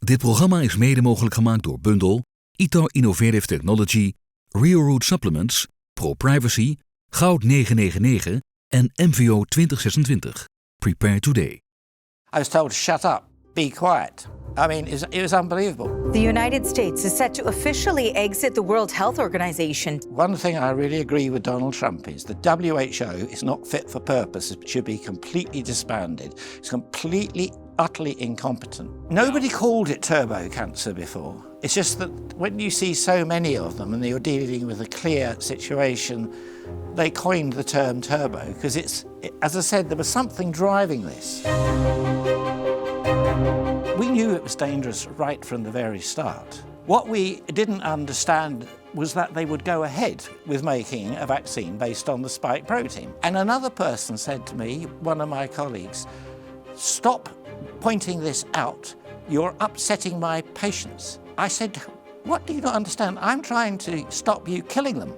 Dit programma is mede mogelijk gemaakt door Bundel, Ito Innovative Technology, RealRoot Supplements, ProPrivacy, Goud 999 en MVO 2026. Prepare today. I was told to shut up, be quiet. I mean, it was unbelievable. The United States is set to officially exit the World Health Organization. One thing I really agree with Donald Trump is the WHO is not fit for purpose. It should be completely disbanded. It's completely, utterly incompetent. Nobody called it turbo cancer before. It's just that when you see so many of them and you're dealing with a clear situation, they coined the term turbo because as I said, there was something driving this. We knew it was dangerous right from the very start. What we didn't understand was that they would go ahead with making a vaccine based on the spike protein. And another person said to me, one of my colleagues, "Stop pointing this out. You're upsetting my patients." I said, "What do you not understand? I'm trying to stop you killing them."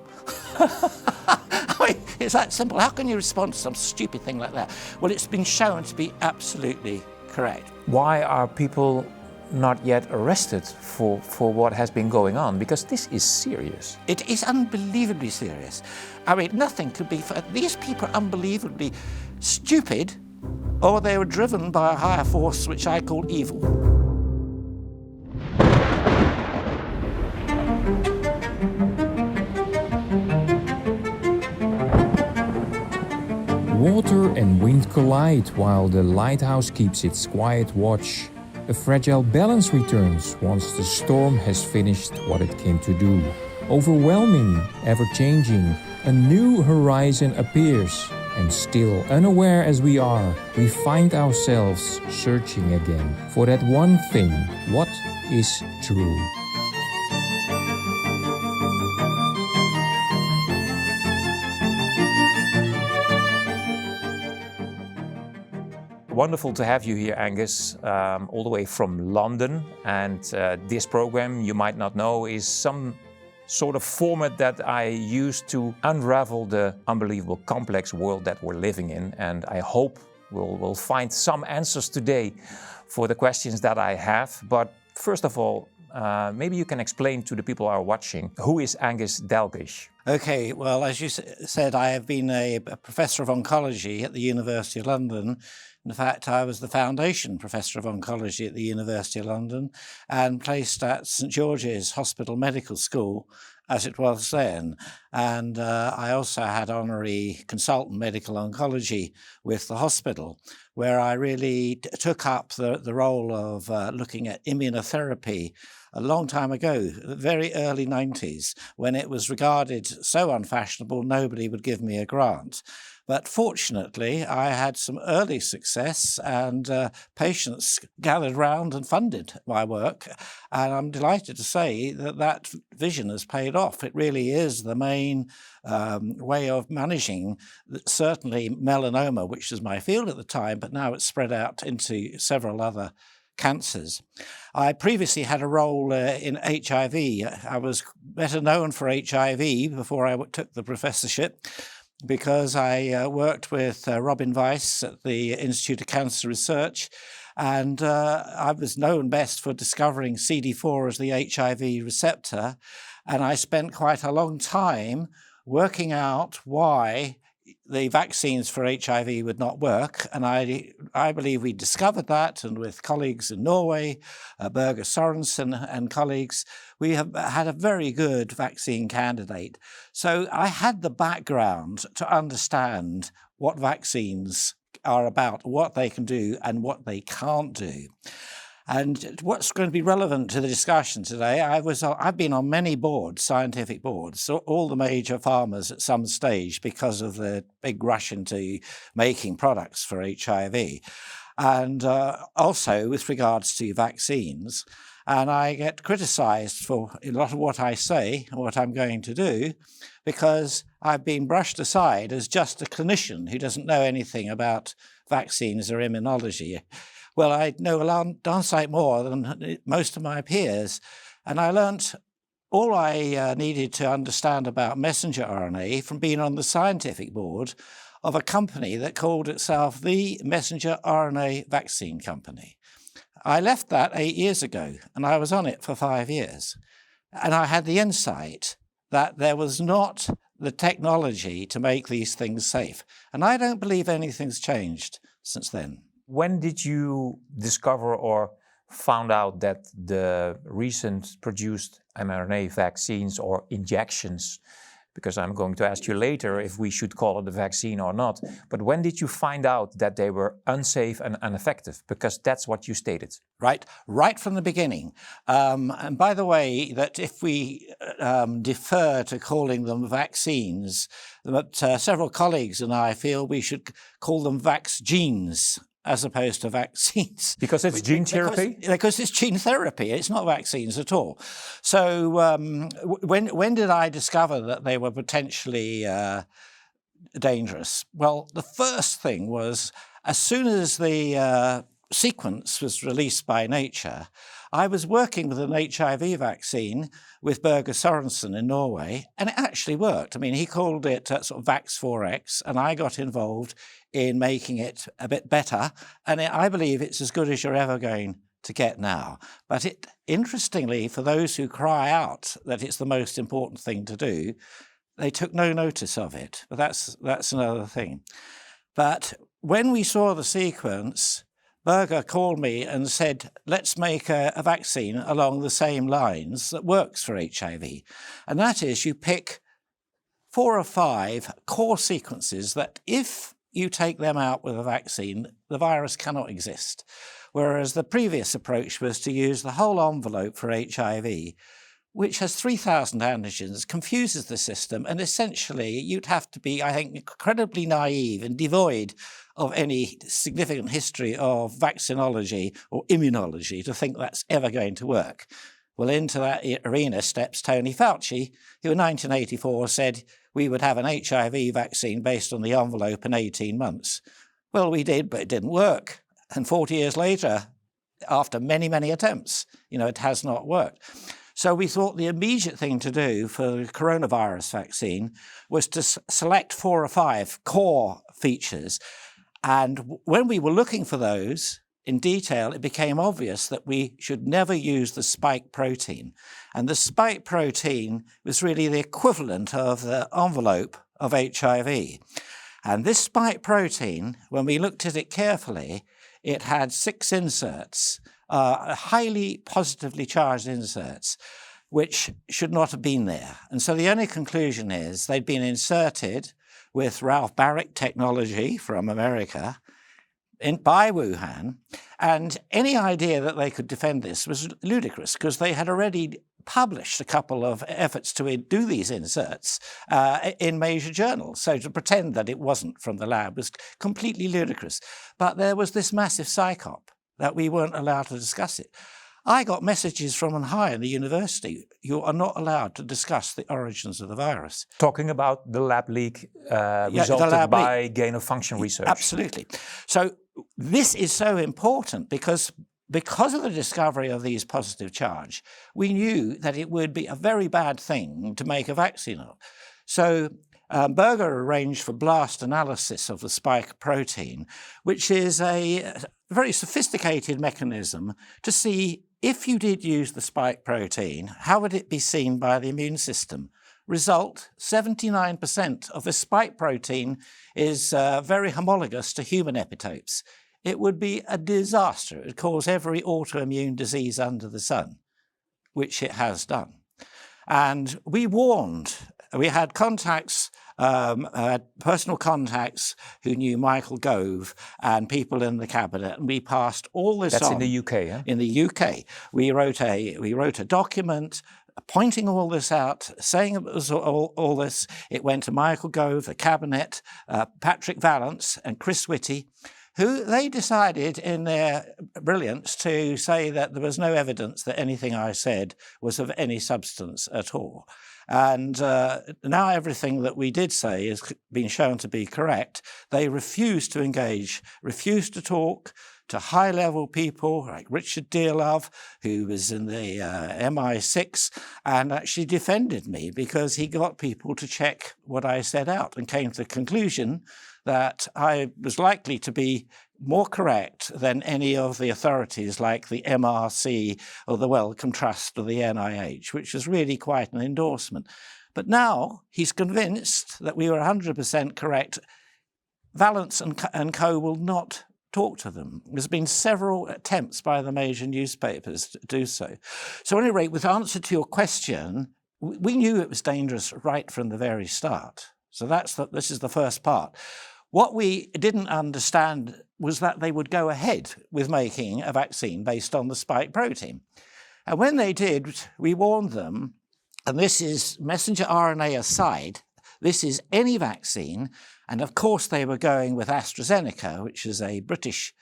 I mean, it's that simple. How can you respond to some stupid thing like that? Well, it's been shown to be absolutely correct. Why are people not yet arrested for what has been going on? Because this is serious. It is unbelievably serious. I mean, nothing could be... These people are unbelievably stupid, or they were driven by a higher force, which I call evil. Water and wind collide while the lighthouse keeps its quiet watch. A fragile balance returns once the storm has finished what it came to do. Overwhelming, ever-changing, a new horizon appears. And still, unaware as we are, we find ourselves searching again for that one thing, what is true. Wonderful to have you here, Angus, all the way from London. And this program, you might not know, is some sort of format that I use to unravel the unbelievable complex world that we're living in. And I hope we'll find some answers today for the questions that I have. But first of all, maybe you can explain to the people who are watching, who is Angus Dalgleish? Okay, well, as you said, I have been a professor of oncology at the University of London. In fact, I was the foundation professor of oncology at the University of London and placed at St George's Hospital Medical School, as it was then. And I also had honorary consultant medical oncology with the hospital, where I really took up the role of looking at immunotherapy a long time ago, the very early 90s, when it was regarded so unfashionable nobody would give me a grant. But fortunately, I had some early success and patients gathered round and funded my work. And I'm delighted to say that vision has paid off. It really is the main way of managing, certainly melanoma, which was my field at the time, but now it's spread out into several other cancers. I previously had a role in HIV. I was better known for HIV before I took the professorship, because I worked with Robin Weiss at the Institute of Cancer Research, and I was known best for discovering CD4 as the HIV receptor, and I spent quite a long time working out why the vaccines for HIV would not work, and I believe we discovered that, and with colleagues in Norway, Børge Sørensen and colleagues, we have had a very good vaccine candidate. So I had the background to understand what vaccines are about, what they can do and what they can't do. And what's going to be relevant to the discussion today, I've been on many boards, scientific boards, so all the major pharmas at some stage because of the big rush into making products for HIV. And also with regards to vaccines. And I get criticized for a lot of what I say and what I'm going to do because I've been brushed aside as just a clinician who doesn't know anything about vaccines or immunology. Well, I know a darn sight more than most of my peers, and I learnt all I needed to understand about messenger RNA from being on the scientific board of a company that called itself the Messenger RNA Vaccine Company. I left that 8 years ago, and I was on it for 5 years. And I had the insight that there was not the technology to make these things safe. And I don't believe anything's changed since then. When did you discover or found out that the recent produced mRNA vaccines or injections, because I'm going to ask you later if we should call it a vaccine or not, but when did you find out that they were unsafe and ineffective? Because that's what you stated. Right from the beginning. And by the way, that if we defer to calling them vaccines, that several colleagues and I feel we should call them vax-genes as opposed to vaccines. Because it's gene therapy? Because it's gene therapy. It's not vaccines at all. So when did I discover that they were potentially dangerous? Well, the first thing was, as soon as the sequence was released by Nature, I was working with an HIV vaccine with Børge Sørensen in Norway, and it actually worked. I mean, he called it sort of Vax4X, and I got involved in making it a bit better, and I believe it's as good as you're ever going to get now. But interestingly, for those who cry out that it's the most important thing to do, they took no notice of it. But that's another thing. But when we saw the sequence, Børge called me and said, let's make a vaccine along the same lines that works for HIV. And that is, you pick 4 or 5 core sequences that if you take them out with a vaccine, the virus cannot exist. Whereas the previous approach was to use the whole envelope for HIV, which has 3,000 antigens, confuses the system, and essentially you'd have to be, I think, incredibly naive and devoid of any significant history of vaccinology or immunology to think that's ever going to work. Well, into that arena steps Tony Fauci, who in 1984 said we would have an HIV vaccine based on the envelope in 18 months. Well, we did, but it didn't work. And 40 years later, after many, many attempts, it has not worked. So we thought the immediate thing to do for the coronavirus vaccine was to select 4 or 5 core features. And when we were looking for those in detail, it became obvious that we should never use the spike protein. And the spike protein was really the equivalent of the envelope of HIV. And this spike protein, when we looked at it carefully, it had 6 inserts, highly positively charged inserts, which should not have been there. And so the only conclusion is they'd been inserted with Ralph Barrick technology from America by Wuhan, and any idea that they could defend this was ludicrous because they had already published a couple of efforts to do these inserts in major journals. So to pretend that it wasn't from the lab was completely ludicrous. But there was this massive psyop that we weren't allowed to discuss it. I got messages from on high in the university. You are not allowed to discuss the origins of the virus. Talking about the lab leak resulted by gain-of-function research. Absolutely. So this is so important because of the discovery of these positive charge, we knew that it would be a very bad thing to make a vaccine of. So Børge arranged for blast analysis of the spike protein, which is a very sophisticated mechanism to see if you did use the spike protein, how would it be seen by the immune system? Result, 79% of the spike protein is very homologous to human epitopes. It would be a disaster. It would cause every autoimmune disease under the sun, which it has done. And we warned, we had contacts, personal contacts who knew Michael Gove and people in the cabinet, and we passed all this on. That's in the UK, yeah? In the UK. We wrote a document pointing all this out, saying it was all this. It went to Michael Gove, the cabinet, Patrick Vallance and Chris Whitty, who they decided in their brilliance to say that there was no evidence that anything I said was of any substance at all. And now everything that we did say has been shown to be correct. They refused to engage, refused to talk to high-level people like Richard Dearlove, who was in the MI6, and actually defended me because he got people to check what I said out and came to the conclusion that I was likely to be more correct than any of the authorities like the MRC or the Wellcome Trust or the NIH, which was really quite an endorsement. But now he's convinced that we were 100% correct. Vallance and Co. will not talk to them. There's been several attempts by the major newspapers to do so. So at any rate, with answer to your question, we knew it was dangerous right from the very start. So this is the first part. What we didn't understand was that they would go ahead with making a vaccine based on the spike protein. And when they did, we warned them, and this is messenger RNA aside, this is any vaccine. And of course, they were going with AstraZeneca, which is a British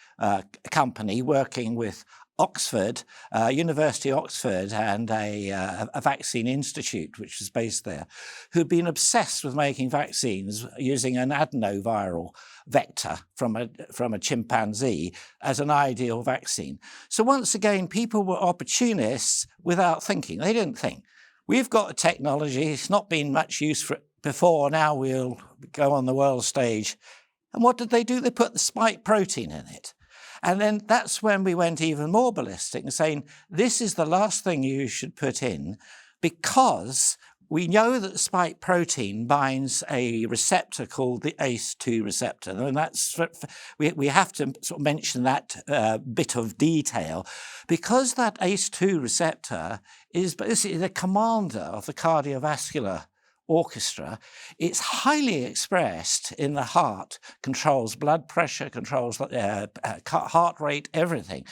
company working with Oxford, University of Oxford, and a vaccine institute, which is based there, who'd been obsessed with making vaccines using an adenoviral vector from a chimpanzee as an ideal vaccine. So once again, people were opportunists without thinking. They didn't think. We've got a technology, it's not been much use for it before, now we'll go on the world stage. And what did they do? They put the spike protein in it. And then that's when we went even more ballistic and saying, this is the last thing you should put in, because we know that the spike protein binds a receptor called the ACE2 receptor. And that's, we have to sort of mention that bit of detail, because that ACE2 receptor is basically the commander of the cardiovascular orchestra. It's highly expressed in the heart, controls blood pressure, controls heart rate, everything.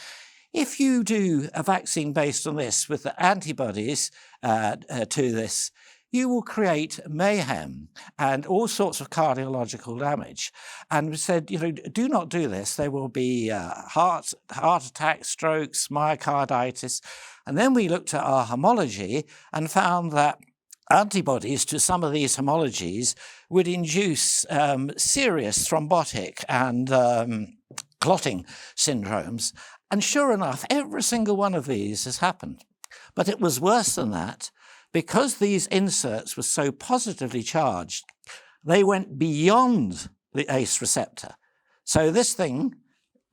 If you do a vaccine based on this with the antibodies to this, you will create mayhem and all sorts of cardiological damage. And we said, do not do this. There will be heart attacks, strokes, myocarditis. And then we looked at our homology and found that antibodies to some of these homologies would induce serious thrombotic and clotting syndromes. And sure enough, every single one of these has happened. But it was worse than that. Because these inserts were so positively charged, they went beyond the ACE receptor. So this thing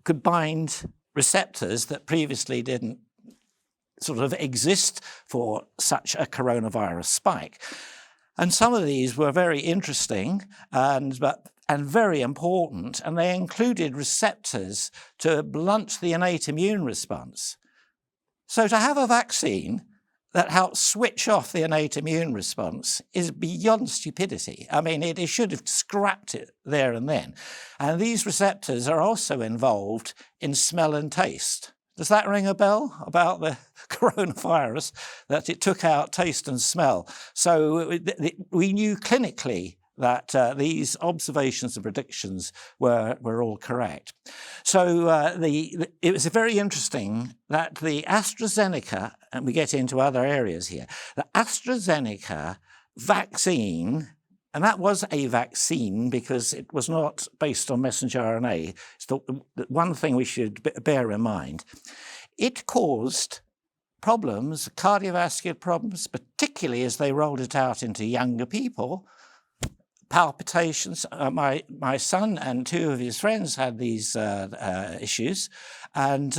could bind receptors that previously didn't sort of exist for such a coronavirus spike. And some of these were very interesting and very important, and they included receptors to blunt the innate immune response. So to have a vaccine that helps switch off the innate immune response is beyond stupidity. I mean, it should have scrapped it there and then. And these receptors are also involved in smell and taste. Does that ring a bell about the coronavirus, that it took out taste and smell? So we knew clinically that these observations and predictions were all correct. So it was very interesting that the AstraZeneca, and we get into other areas here, the AstraZeneca vaccine, and that was a vaccine because it was not based on messenger RNA. It's the one thing we should bear in mind. It caused problems, cardiovascular problems, particularly as they rolled it out into younger people. Palpitations. My son and two of his friends had these issues, and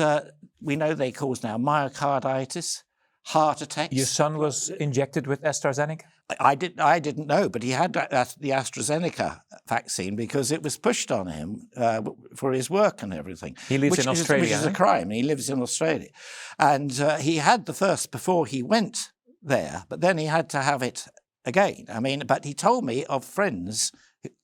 we know they cause now myocarditis, heart attacks. Your son was injected with AstraZeneca? I didn't know, but he had the AstraZeneca vaccine because it was pushed on him for his work and everything. He lives in Australia, which is a crime. He lives in Australia, and he had the first before he went there, but then he had to have it again. I mean, but he told me of friends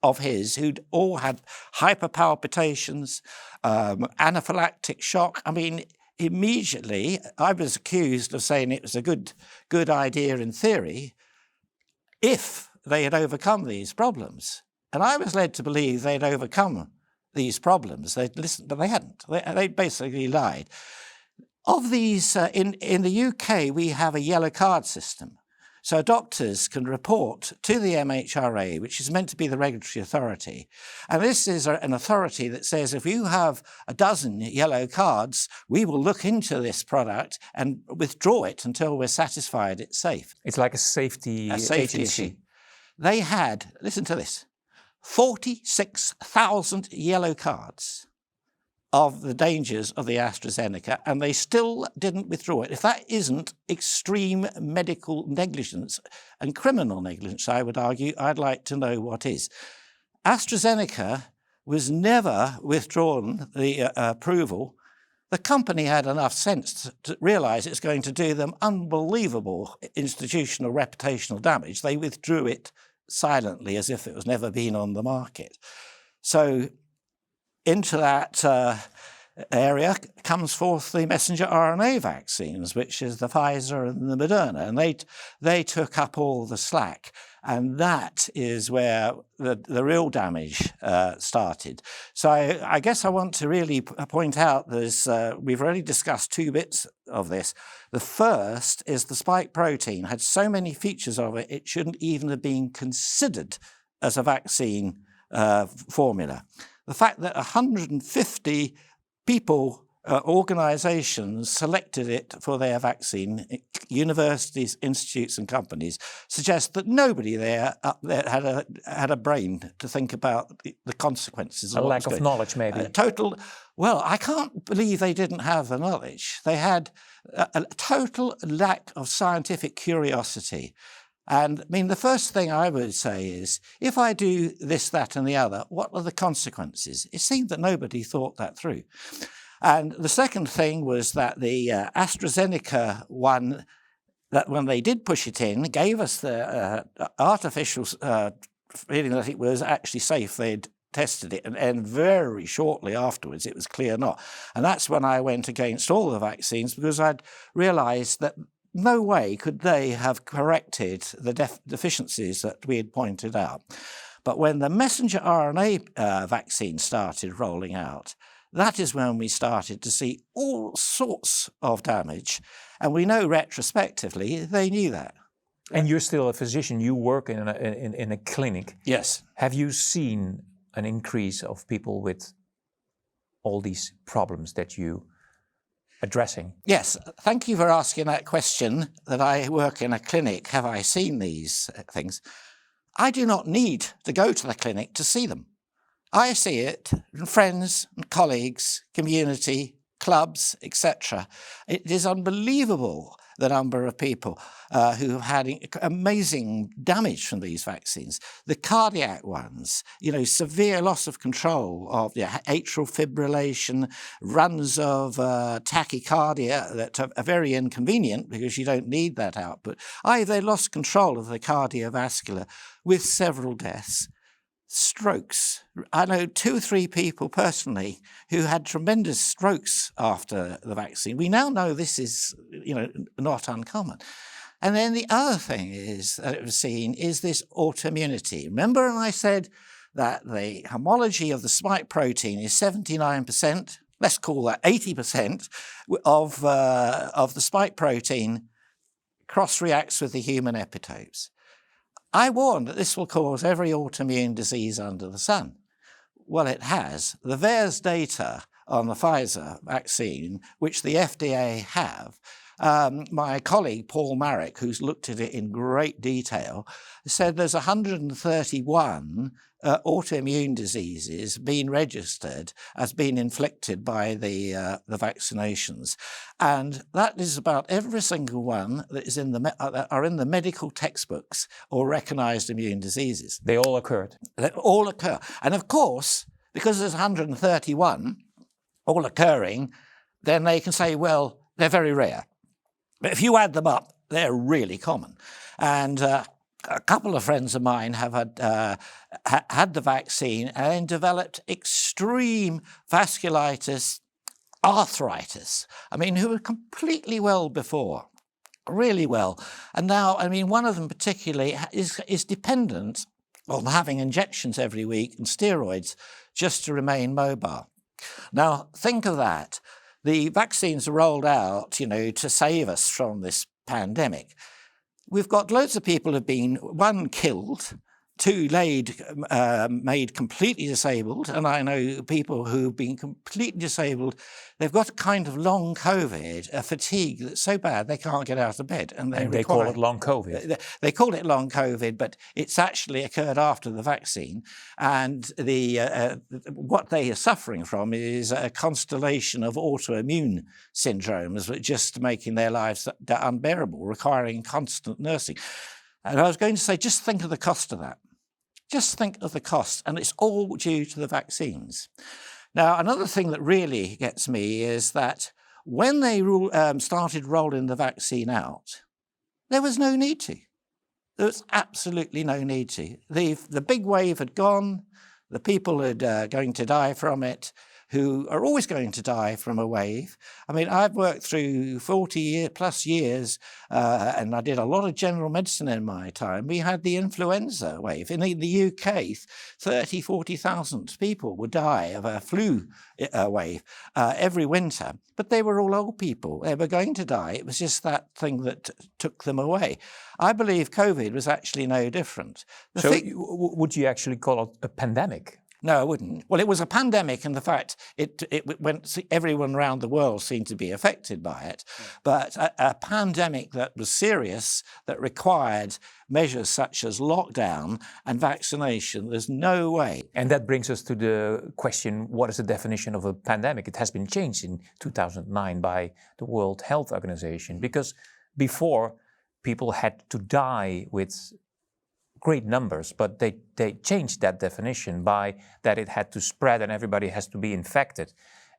of his who'd all had hyperpalpitations, anaphylactic shock. I mean, immediately I was accused of saying it was a good idea in theory if they had overcome these problems. And I was led to believe they'd overcome these problems. They'd listened, but they hadn't. They basically lied. Of these, in the UK, we have a yellow card system. So doctors can report to the MHRA, which is meant to be the regulatory authority. And this is an authority that says, if you have a dozen yellow cards, we will look into this product and withdraw it until we're satisfied it's safe. It's like a safety agency. Issue. They had, listen to this, 46,000 yellow cards. of the dangers of the AstraZeneca, and they still didn't withdraw it. If that isn't extreme medical negligence and criminal negligence, I would argue, I'd like to know what is. AstraZeneca was never withdrawn the approval. The company had enough sense to realise it's going to do them unbelievable institutional reputational damage. They withdrew it silently as if it was never been on the market. So into that area comes forth the messenger RNA vaccines, which is the Pfizer and the Moderna, and they took up all the slack. And that is where the real damage started. So I guess I want to really point out we've already discussed two bits of this. The first is the spike protein had so many features of it, it shouldn't even have been considered as a vaccine formula. The fact that 150 people, organisations selected it for their vaccine, universities, institutes and companies, suggests that nobody there had a brain to think about the consequences. A lack of knowledge, maybe. Well, I can't believe they didn't have the knowledge. They had a total lack of scientific curiosity. And I mean, the first thing I would say is, if I do this, that and the other, what are the consequences? It seemed that nobody thought that through. And the second thing was that the AstraZeneca one, that when they did push it in, gave us the artificial feeling that it was actually safe. They'd tested it, and very shortly afterwards it was clear not. And that's when I went against all the vaccines, because I'd realised that no way could they have corrected the deficiencies that we had pointed out. But when the messenger RNA vaccine started rolling out, that is when we started to see all sorts of damage. And we know retrospectively they knew that. And you're still a physician. You work in a clinic. Yes. Have you seen an increase of people with all these problems that you addressing? Yes, thank you for asking that question, that I work in a clinic. Have I seen these things? I do not need to go to the clinic to see them. I see it in friends and colleagues, community, clubs, etc. It is unbelievable the number of people who have had amazing damage from these vaccines. The cardiac ones, severe loss of control of atrial fibrillation, runs of tachycardia that are very inconvenient because you don't need that output. They lost control of the cardiovascular with several deaths. Strokes. I know 2 or 3 people personally who had tremendous strokes after the vaccine. We now know this is, not uncommon. And then the other thing is that it was seen is this autoimmunity. Remember I said that the homology of the spike protein is 79%, let's call that 80% of the spike protein cross-reacts with the human epitopes. I warned that this will cause every autoimmune disease under the sun. Well, it has. The VAERS data on the Pfizer vaccine, which the FDA have, my colleague Paul Marrick, who's looked at it in great detail, said there's 131 autoimmune diseases being registered as being inflicted by the vaccinations, and that is about every single one that is that are in the medical textbooks or recognised immune diseases. They all occurred. They all occur, and of course, because there's 131 all occurring, then they can say, well, they're very rare. But if you add them up, they're really common. And a couple of friends of mine have had the vaccine and then developed extreme vasculitis, arthritis. Who were completely well before, really well. And now, one of them particularly is dependent on having injections every week and steroids just to remain mobile. Now, think of that. The vaccines are rolled out, to save us from this pandemic. We've got loads of people who have been, 1, killed, two made completely disabled, and I know people who've been completely disabled. They've got a kind of long COVID, a fatigue that's so bad they can't get out of bed, and they call it long COVID. They call it long COVID, but it's actually occurred after the vaccine, and what they are suffering from is a constellation of autoimmune syndromes, which just making their lives unbearable, requiring constant nursing. And I was going to say, just think of the cost of that. Just think of the cost, and it's all due to the vaccines. Now, another thing that really gets me is that when they started rolling the vaccine out, there was no need to. There was absolutely no need to. The big wave had gone. The people are going to die from it, who are always going to die from a wave. I mean, I've worked through 40 plus years, and I did a lot of general medicine in my time. We had the influenza wave. In the UK, 30,000, 40,000 people would die of a flu wave every winter, but they were all old people. They were going to die. It was just that thing that took them away. I believe COVID was actually no different. Would you actually call it a pandemic? No, I wouldn't. Well, it was a pandemic in the fact everyone around the world seemed to be affected by it. Yeah. But a pandemic that was serious, that required measures such as lockdown and vaccination, there's no way. And that brings us to the question, what is the definition of a pandemic? It has been changed in 2009 by the World Health Organization, because before people had to die with great numbers, but they changed that definition by that it had to spread and everybody has to be infected.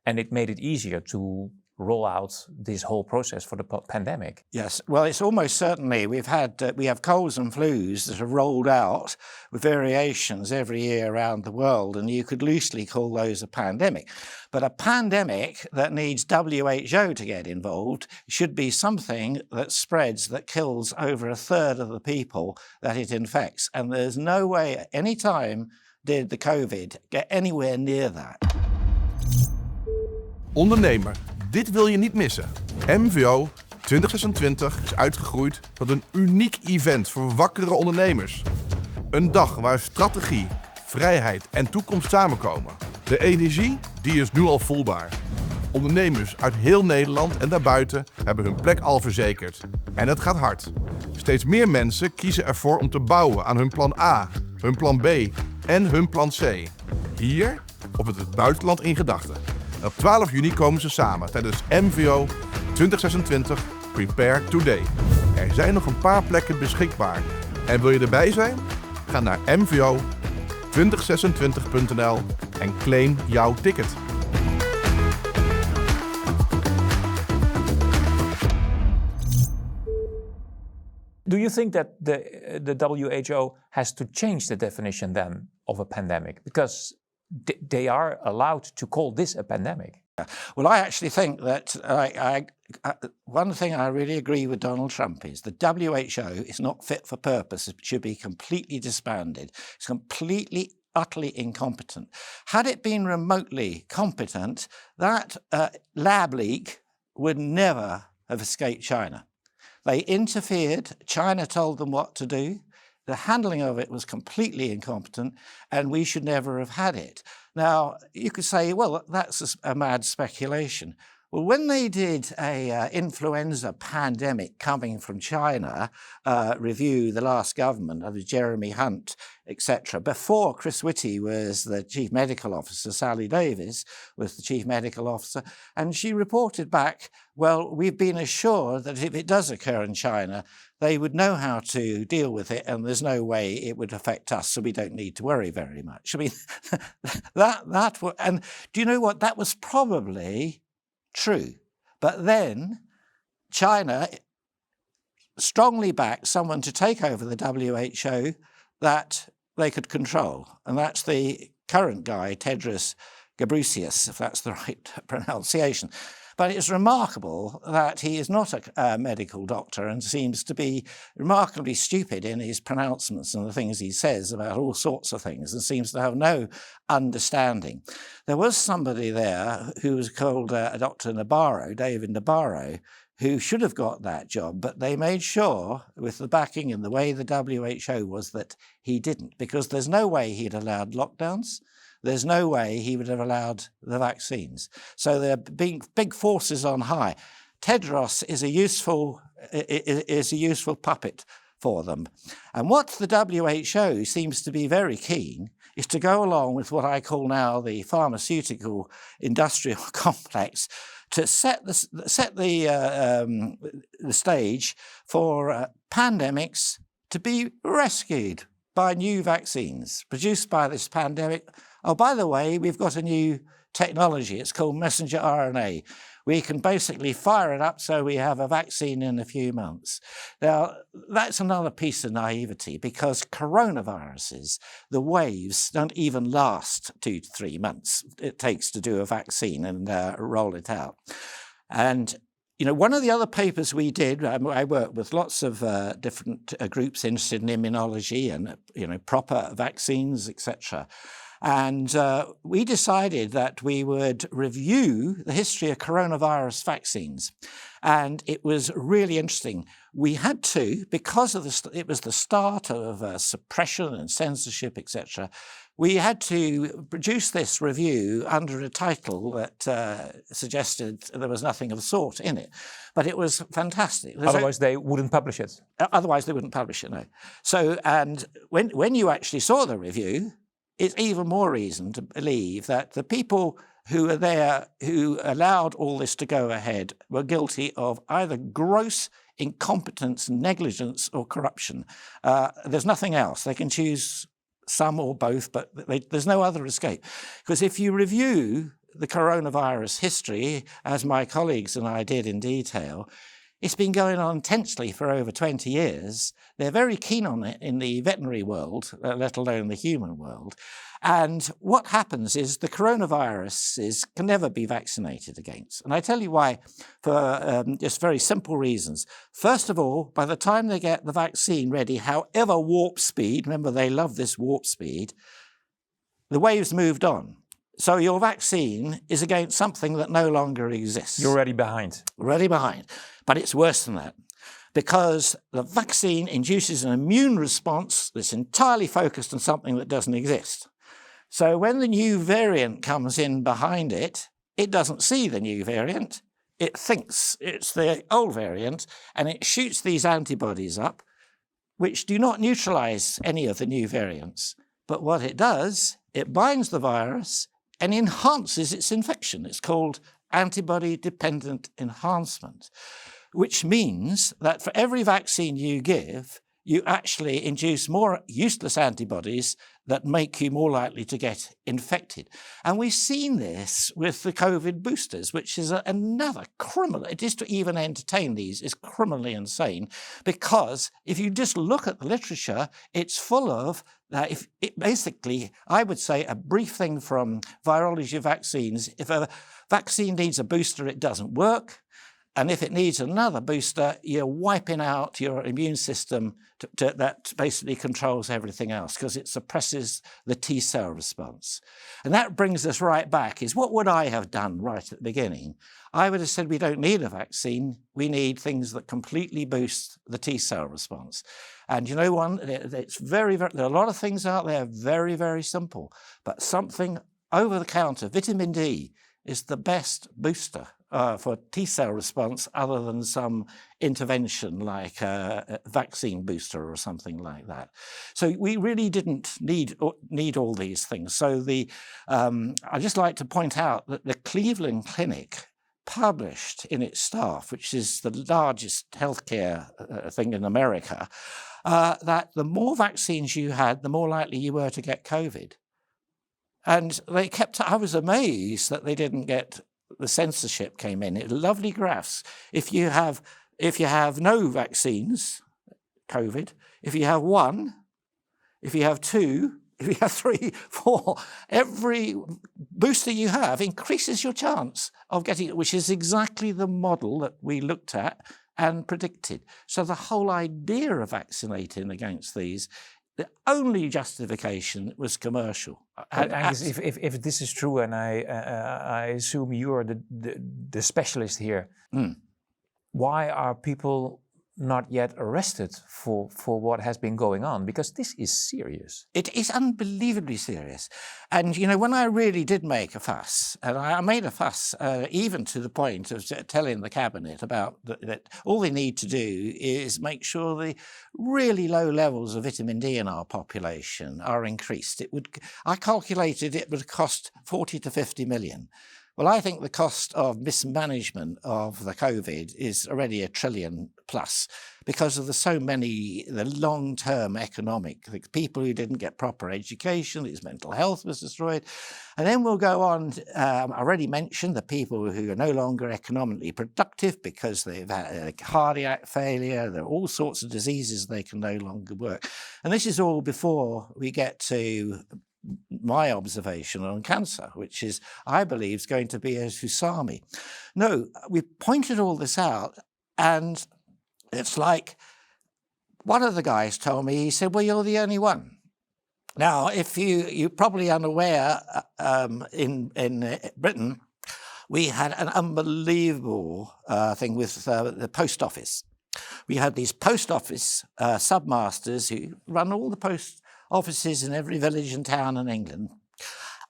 And it made it easier to roll out this whole process for the pandemic. Yes, well, it's almost certainly, we have colds and flus that are rolled out with variations every year around the world, and you could loosely call those a pandemic. But a pandemic that needs WHO to get involved should be something that spreads, that kills over a third of the people that it infects. And there's no way at any time did the COVID get anywhere near that. Ondernemer, dit wil je niet missen. MVO 2026 is uitgegroeid tot een uniek event voor wakkere ondernemers. Een dag waar strategie, vrijheid en toekomst samenkomen. De energie, die is nu al voelbaar. Ondernemers uit heel Nederland en daarbuiten hebben hun plek al verzekerd. En het gaat hard. Steeds meer mensen kiezen ervoor om te bouwen aan hun plan A, hun plan B en hun plan C. Hier of met het buitenland in gedachten. Op 12 juni komen ze samen tijdens MVO 2026 Prepare Today. Er zijn nog een paar plekken beschikbaar. En wil je erbij zijn? Ga naar mvo2026.nl en claim jouw ticket. Do you think that the WHO has to change the definition then of a pandemic? Because they are allowed to call this a pandemic. Well, I actually think that one thing I really agree with Donald Trump is the WHO is not fit for purpose. It should be completely disbanded. It's completely, utterly incompetent. Had it been remotely competent, that lab leak would never have escaped China. They interfered. China told them what to do. The handling of it was completely incompetent, and we should never have had it. Now, you could say, well, that's a mad speculation. Well, when they did a influenza pandemic coming from China review, the last government under Jeremy Hunt, etc., before Chris Whitty was the chief medical officer, Sally Davis was the chief medical officer, and she reported back, well, we've been assured that if it does occur in China, they would know how to deal with it, and there's no way it would affect us, so we don't need to worry very much. I mean, and do you know what? That was probably true. But then China strongly backed someone to take over the WHO that they could control. And that's the current guy, Tedros Ghebreyesus, if that's the right pronunciation. But it's remarkable that he is not a medical doctor and seems to be remarkably stupid in his pronouncements and the things he says about all sorts of things, and seems to have no understanding. There was somebody there who was called Dr. Nabarro, David Nabarro, who should have got that job, but they made sure, with the backing and the way the WHO was, that he didn't, because there's no way he'd allowed lockdowns. There's no way he would have allowed the vaccines. So there are big forces on high. Tedros is a useful puppet for them. And what the WHO seems to be very keen is to go along with what I call now the pharmaceutical industrial complex, to set the stage for pandemics to be rescued by new vaccines produced by this pandemic. Oh, by the way, we've got a new technology. It's called messenger RNA. We can basically fire it up so we have a vaccine in a few months. Now, that's another piece of naivety, because coronaviruses, the waves, don't even last 2 to 3 months it takes to do a vaccine and roll it out. And one of the other papers we did, I worked with lots of different groups interested in immunology and proper vaccines, etc. And we decided that we would review the history of coronavirus vaccines. And it was really interesting. We had to, because it was the start of suppression and censorship, etc., we had to produce this review under a title that suggested there was nothing of the sort in it. But it was fantastic. Otherwise they wouldn't publish it. Otherwise they wouldn't publish it, no. So, and when you actually saw the review, it's even more reason to believe that the people who were there, who allowed all this to go ahead, were guilty of either gross incompetence, negligence, or corruption. There's nothing else. They can choose some or both, but there's no other escape. Because if you review the coronavirus history, as my colleagues and I did in detail, it's been going on intensely for over 20 years. They're very keen on it in the veterinary world, let alone the human world. And what happens is the coronaviruses can never be vaccinated against. And I tell you why, for just very simple reasons. First of all, by the time they get the vaccine ready, however warp speed, remember they love this warp speed, the wave's moved on. So your vaccine is against something that no longer exists. You're already behind. Already behind. But it's worse than that, because the vaccine induces an immune response that's entirely focused on something that doesn't exist. So when the new variant comes in behind it, it doesn't see the new variant. It thinks it's the old variant, and it shoots these antibodies up, which do not neutralize any of the new variants. But what it does, it binds the virus and enhances its infection. It's called antibody-dependent enhancement, which means that for every vaccine you give, you actually induce more useless antibodies that make you more likely to get infected. And we've seen this with the COVID boosters, which is another criminal. It is to even entertain these is criminally insane, because if you just look at the literature, it's full of basically, I would say, a brief thing from virology vaccines. If a vaccine needs a booster, it doesn't work. And if it needs another booster, you're wiping out your immune system that basically controls everything else, because it suppresses the T-cell response. And that brings us right back, is what would I have done right at the beginning? I would have said we don't need a vaccine. We need things that completely boost the T-cell response. And there are a lot of things out there, very, very simple. But something over-the-counter, vitamin D, is the best booster for T-cell response, other than some intervention like a vaccine booster or something like that. So we really didn't need all these things. So I'd just like to point out that the Cleveland Clinic published in its staff, which is the largest healthcare thing in America, that the more vaccines you had, the more likely you were to get COVID. And I was amazed that they didn't get, the censorship came in. Lovely graphs. If you have no vaccines, COVID, if you have one, if you have two, if you have 3, 4, every booster you have increases your chance of getting it, which is exactly the model that we looked at and predicted. So the whole idea of vaccinating against these, the only justification was commercial. Angus, if this is true, and I assume you are the specialist here, why are people not yet arrested for what has been going on? Because this is serious. It is unbelievably serious. And, you know, when I really did make a fuss, and I made a fuss even to the point of telling the cabinet about that all they need to do is make sure the really low levels of vitamin D in our population are increased. I calculated it would cost 40 to 50 million. Well, I think the cost of mismanagement of the COVID is already $1 trillion plus because of the long-term economic people who didn't get proper education, whose mental health was destroyed. And then we'll go on, I already mentioned the people who are no longer economically productive because they've had cardiac failure, there are all sorts of diseases they can no longer work. And this is all before we get to my observation on cancer, which is, I believe, is going to be a tsunami. No, we pointed all this out, and it's like one of the guys told me, he said, well, you're the only one. Now, if you're probably unaware, in Britain, we had an unbelievable thing with the post office. We had these post office submasters who run all the post offices in every village and town in England.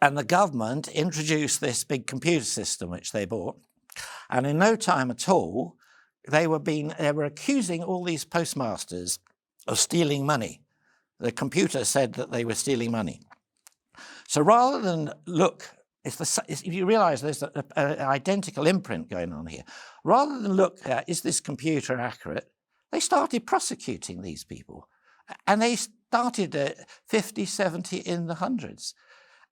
And the government introduced this big computer system which they bought. And in no time at all, they were accusing all these postmasters of stealing money. The computer said that they were stealing money. So rather than look, if you realize there's an identical imprint going on here, rather than look at, is this computer accurate, they started prosecuting these people. And they started at 50, 70, in the hundreds.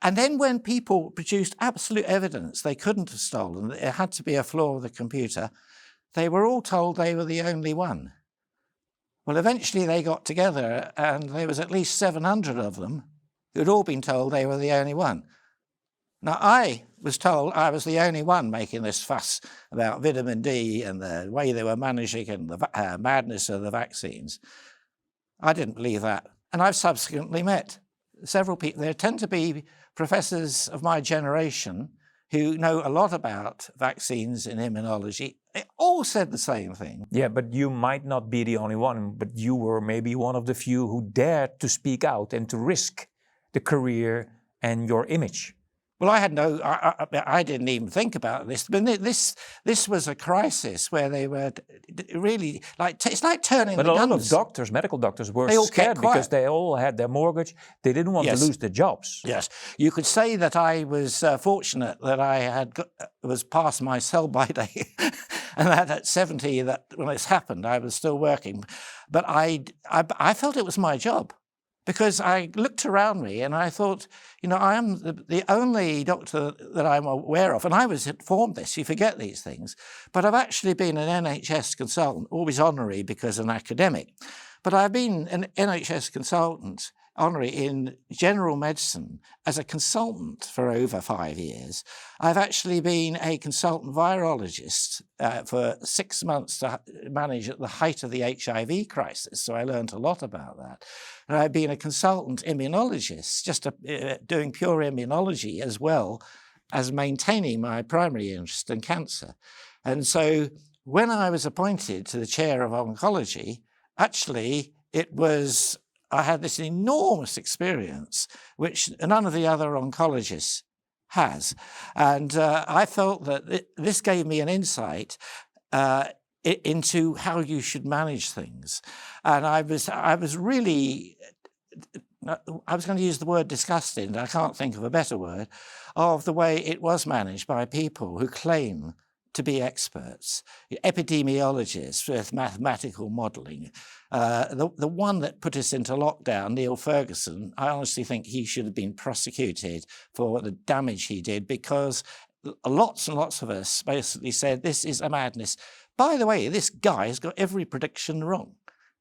And then when people produced absolute evidence they couldn't have stolen, it had to be a flaw of the computer, they were all told they were the only one. Well, eventually they got together and there was at least 700 of them who'd all been told they were the only one. Now, I was told I was the only one making this fuss about vitamin D and the way they were managing and the madness of the vaccines. I didn't believe that. And I've subsequently met several people. There tend to be professors of my generation who know a lot about vaccines and immunology. They all said the same thing. Yeah, but you might not be the only one, but you were maybe one of the few who dared to speak out and to risk the career and your image. Well, I didn't even think about this. But this was a crisis where they were really it's like turning the guns. But a lot of doctors, medical doctors, were scared because they all had their mortgage. They didn't want to lose their jobs. Yes, you could say that I was fortunate that I was past my sell-by date, and that at 70, that when this happened, I was still working. But I felt it was my job. Because I looked around me and I thought, you know, I am the only doctor that I'm aware of, and I was informed this, you forget these things, but I've actually been an NHS consultant, always honorary because an academic, but I've been an NHS consultant, honorary in general medicine as a consultant for over 5 years. I've actually been a consultant virologist for 6 months to manage at the height of the HIV crisis, so I learned a lot about that. And I've been a consultant immunologist, just doing pure immunology as well as maintaining my primary interest in cancer. And so when I was appointed to the chair of oncology, actually I had this enormous experience, which none of the other oncologists has. And I felt that this gave me an insight into how you should manage things. And I was going to use the word disgusted, I can't think of a better word, of the way it was managed by people who claim to be experts, epidemiologists with mathematical modelling. The one that put us into lockdown, Neil Ferguson, I honestly think he should have been prosecuted for the damage he did, because lots and lots of us basically said this is a madness. By the way, this guy has got every prediction wrong.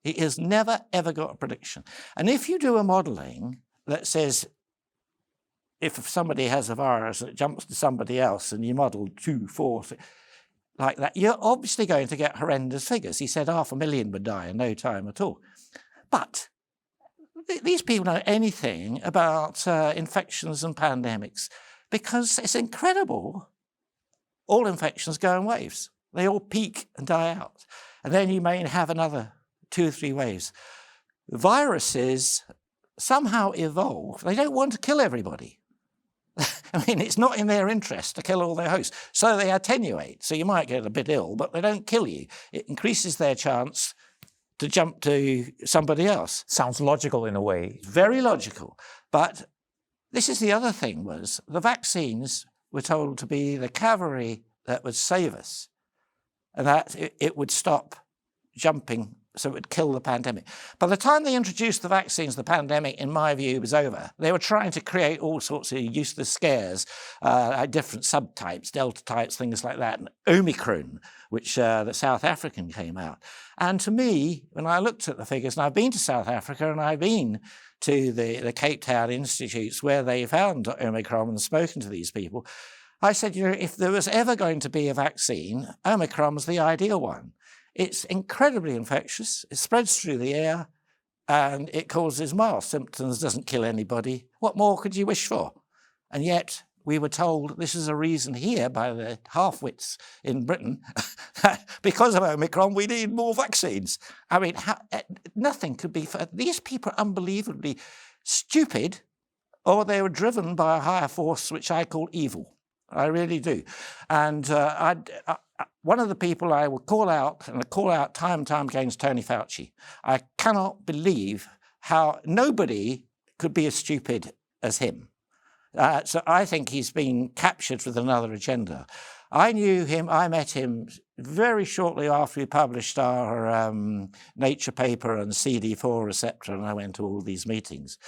He has never, ever got a prediction. And if you do a modelling that says, if somebody has a virus and it jumps to somebody else and you model 2, 4, 6, like that, you're obviously going to get horrendous figures. He said 500,000 would die in no time at all. But these people know anything about infections and pandemics because it's incredible. All infections go in waves. They all peak and die out. And then you may have another 2 or 3 waves. Viruses somehow evolve. They don't want to kill everybody. I mean, it's not in their interest to kill all their hosts. So they attenuate. So you might get a bit ill, but they don't kill you. It increases their chance to jump to somebody else. Sounds logical in a way. Very logical. But this is the other thing, was the vaccines were told to be the cavalry that would save us, and that it would stop jumping, so it would kill the pandemic. By the time they introduced the vaccines, the pandemic, in my view, was over. They were trying to create all sorts of useless scares, different subtypes, delta types, things like that, and Omicron, which the South African came out. And to me, when I looked at the figures, and I've been to South Africa and I've been to the Cape Town institutes where they found Omicron and spoken to these people, I said, if there was ever going to be a vaccine, Omicron was the ideal one. It's incredibly infectious, it spreads through the air, and it causes mild symptoms, doesn't kill anybody. What more could you wish for? And yet we were told this is a reason here by the half-wits in Britain, that because of Omicron we need more vaccines. I mean, nothing could be... These people are unbelievably stupid, or they were driven by a higher force which I call evil. I really do. And one of the people I would call out, and I call out time and time again, is Tony Fauci. I cannot believe how nobody could be as stupid as him. So I think he's been captured with another agenda. I knew him, I met him very shortly after we published our Nature paper and CD4 receptor, and I went to all these meetings,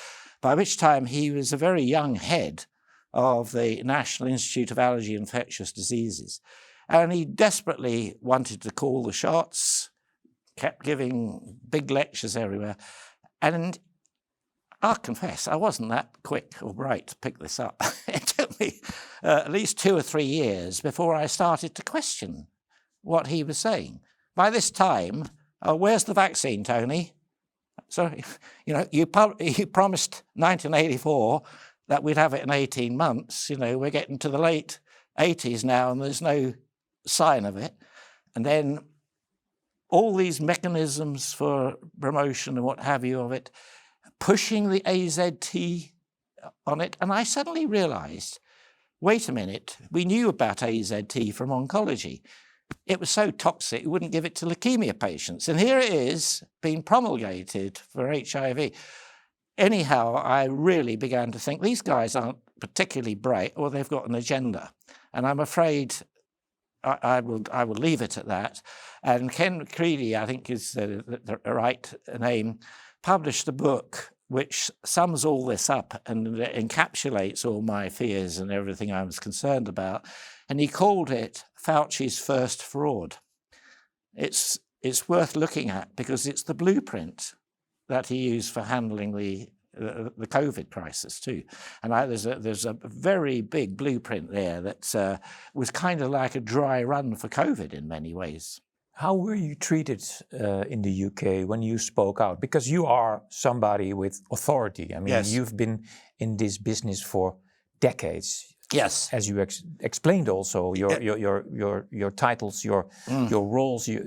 by which time he was a very young head of the National Institute of Allergy and Infectious Diseases. And he desperately wanted to call the shots, kept giving big lectures everywhere. And I'll confess, I wasn't that quick or bright to pick this up. It took me at least 2 or 3 years before I started to question what he was saying. By this time, where's the vaccine, Tony? Sorry, you promised 1984 that we'd have it in 18 months. We're getting to the late 80s now and there's no sign of it. And then all these mechanisms for promotion and what have you of it, pushing the AZT on it. And I suddenly realized, wait a minute, we knew about AZT from oncology. It was so toxic, we wouldn't give it to leukemia patients. And here it is being promulgated for HIV. Anyhow, I really began to think these guys aren't particularly bright, or they've got an agenda. And I'm afraid I will leave it at that. And Ken Creedy, I think is the right name, published a book which sums all this up and encapsulates all my fears and everything I was concerned about. And he called it Fauci's First Fraud. It's worth looking at because it's the blueprint that he used for handling the COVID crisis too. And there's a very big blueprint there that was kind of like a dry run for COVID in many ways. How were you treated in the UK when you spoke out? Because you are somebody with authority. I mean, Yes. You've been in this business for decades. Yes. As you explained also, your titles, your roles, your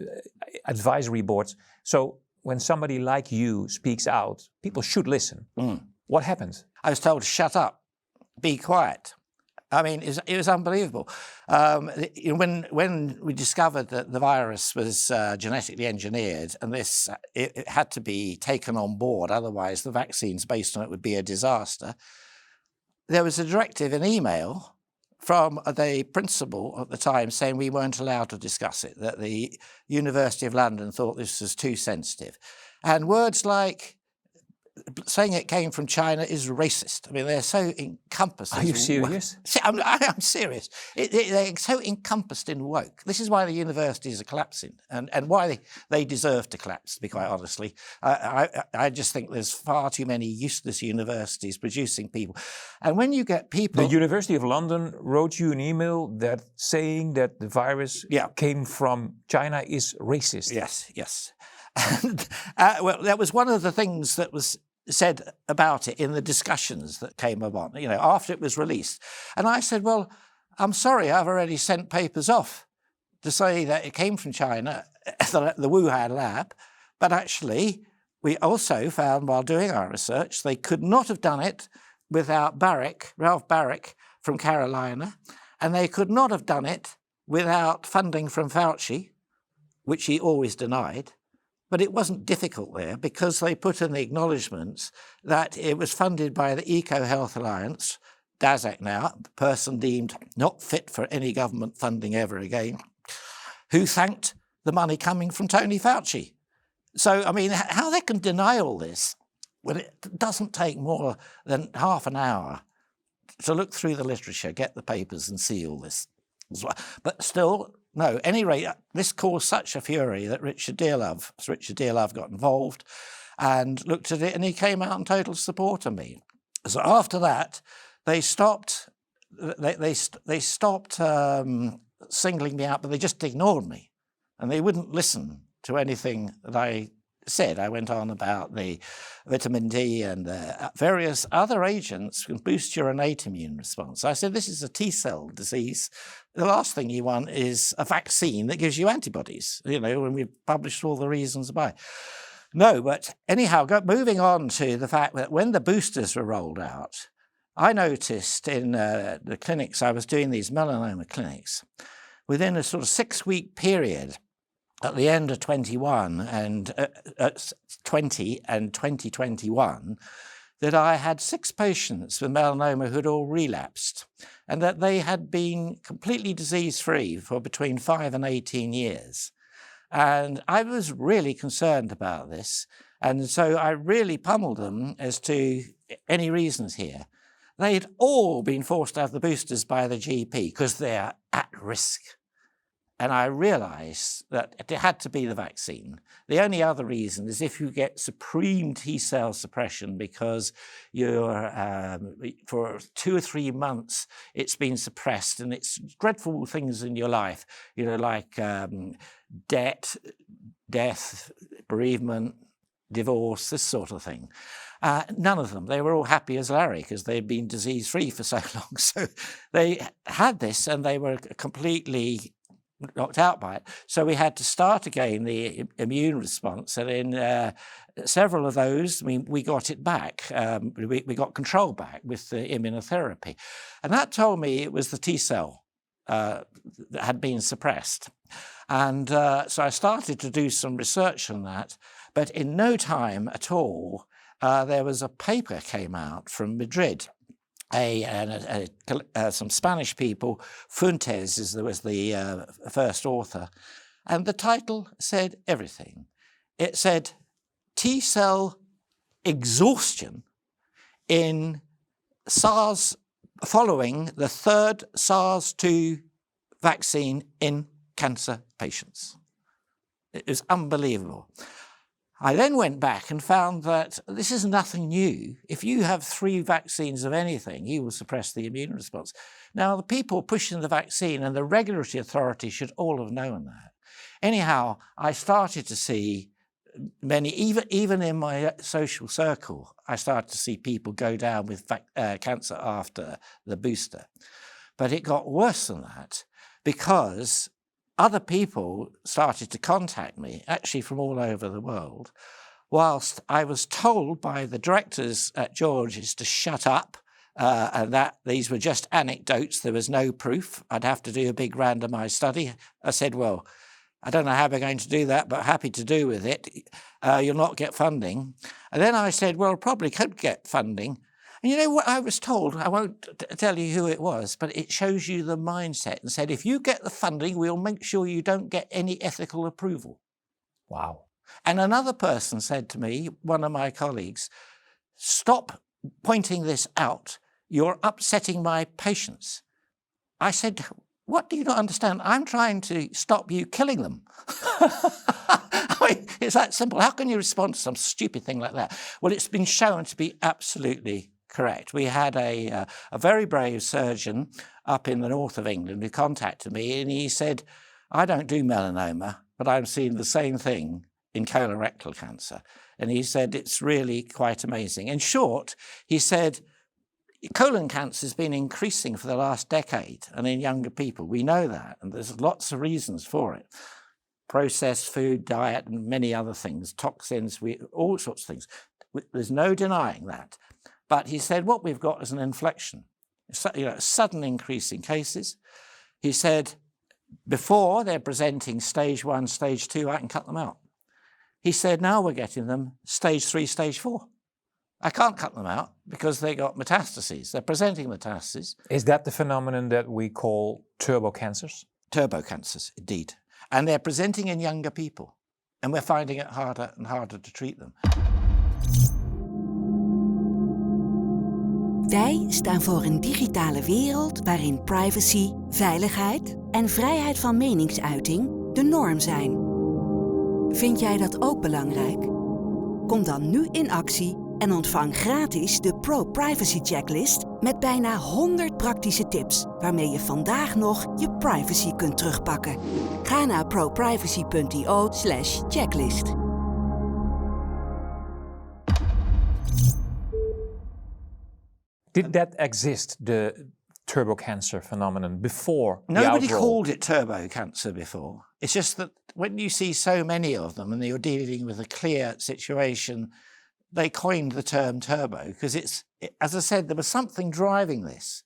advisory boards. So when somebody like you speaks out, people should listen. What happened? I was told to shut up, be quiet. I mean, it was unbelievable. When we discovered that the virus was genetically engineered and it had to be taken on board, otherwise the vaccines based on it would be a disaster, there was a directive in email from the principal at the time saying we weren't allowed to discuss it, that the University of London thought this was too sensitive. And words like saying it came from China is racist. I mean, they're so encompassed. Are you serious? I'm serious. They're so encompassed in woke. This is why the universities are collapsing and why they deserve to collapse, to be quite honestly. I just think there's far too many useless universities producing people. And when you get people... The University of London wrote you an email that saying that the virus came from China is racist. Yes. And, well, that was one of the things that was said about it in the discussions that came about, after it was released. And I said, well, I'm sorry, I've already sent papers off to say that it came from China, the Wuhan lab, but actually we also found while doing our research they could not have done it without Ralph Barrick from Carolina, and they could not have done it without funding from Fauci, which he always denied. But it wasn't difficult there because they put in the acknowledgements that it was funded by the Eco Health Alliance, DASAC now, a person deemed not fit for any government funding ever again, who thanked the money coming from Tony Fauci. So, I mean, how they can deny all this when it doesn't take more than half an hour to look through the literature, get the papers and see all this as well. But still, no, at any rate, this caused such a fury that Richard Dearlove got involved and looked at it, and he came out in total support of me. So after that, they stopped singling me out, but they just ignored me, and they wouldn't listen to anything that I said. I went on about the vitamin D and various other agents can boost your innate immune response. I said, this is a T-cell disease. The last thing you want is a vaccine that gives you antibodies, when we've published all the reasons why. No, but anyhow, moving on to the fact that when the boosters were rolled out, I noticed in the clinics, I was doing these melanoma clinics, within a sort of 6-week period, at the end of 2020 and 2021, that I had 6 patients with melanoma who had all relapsed, and that they had been completely disease-free for between 5 and 18 years. And I was really concerned about this, and so I really pummeled them as to any reasons here. They'd all been forced to have the boosters by the GP because they're at risk. And I realized that it had to be the vaccine. The only other reason is if you get supreme T-cell suppression because you're, for 2 or 3 months, it's been suppressed, and it's dreadful things in your life, like debt, death, bereavement, divorce, this sort of thing. None of them. They were all happy as Larry because they'd been disease-free for so long. So they had this and they were completely knocked out by it. So we had to start again the immune response, and in several of those, we got it back. We got control back with the immunotherapy. And that told me it was the T-cell that had been suppressed. And so I started to do some research on that, but in no time at all, there was a paper came out from Madrid. Some Spanish people, Fuentes was the first author, and the title said everything. It said T-cell exhaustion in SARS following the 3rd SARS-2 vaccine in cancer patients. It was unbelievable. I then went back and found that this is nothing new. If you have 3 vaccines of anything, you will suppress the immune response. Now, the people pushing the vaccine and the regulatory authority should all have known that. Anyhow, I started to see many, even in my social circle, I started to see people go down with cancer after the booster. But it got worse than that because other people started to contact me, actually from all over the world, whilst I was told by the directors at George's to shut up and that these were just anecdotes, there was no proof. I'd have to do a big randomized study. I said, well, I don't know how we're going to do that, but happy to do with it. You'll not get funding. And then I said, well, probably could get funding. And you know what I was told? I won't tell you who it was, but it shows you the mindset, and said, if you get the funding, we'll make sure you don't get any ethical approval. Wow. And another person said to me, one of my colleagues, stop pointing this out. You're upsetting my patients. I said, what do you not understand? I'm trying to stop you killing them. I mean, it's that simple. How can you respond to some stupid thing like that? Well, it's been shown to be absolutely correct. We had a very brave surgeon up in the north of England who contacted me, and he said, I don't do melanoma, but I'm seeing the same thing in colorectal cancer. And he said, it's really quite amazing. In short, he said, colon cancer has been increasing for the last decade, and in younger people. We know that, and there's lots of reasons for it. Processed food, diet, and many other things, toxins, all sorts of things. There's no denying that. But he said what we've got is an inflection, a sudden increase in cases. He said before they're presenting stage 1, stage 2, I can cut them out. He said now we're getting them stage 3, stage 4. I can't cut them out because they got metastases. They're presenting metastases. Is that the phenomenon that we call turbo cancers? Turbo cancers, indeed. And they're presenting in younger people. And we're finding it harder and harder to treat them. Wij staan voor een digitale wereld waarin privacy, veiligheid en vrijheid van meningsuiting de norm zijn. Vind jij dat ook belangrijk? Kom dan nu in actie en ontvang gratis de Pro-Privacy Checklist met bijna 100 praktische tips waarmee je vandaag nog je privacy kunt terugpakken. Ga naar proprivacy.io/checklist. Did that exist, the turbo cancer phenomenon, before the Nobody outroll? called it turbo cancer before. It's just that when you see so many of them and you're dealing with a clear situation, they coined the term turbo because as I said, there was something driving this.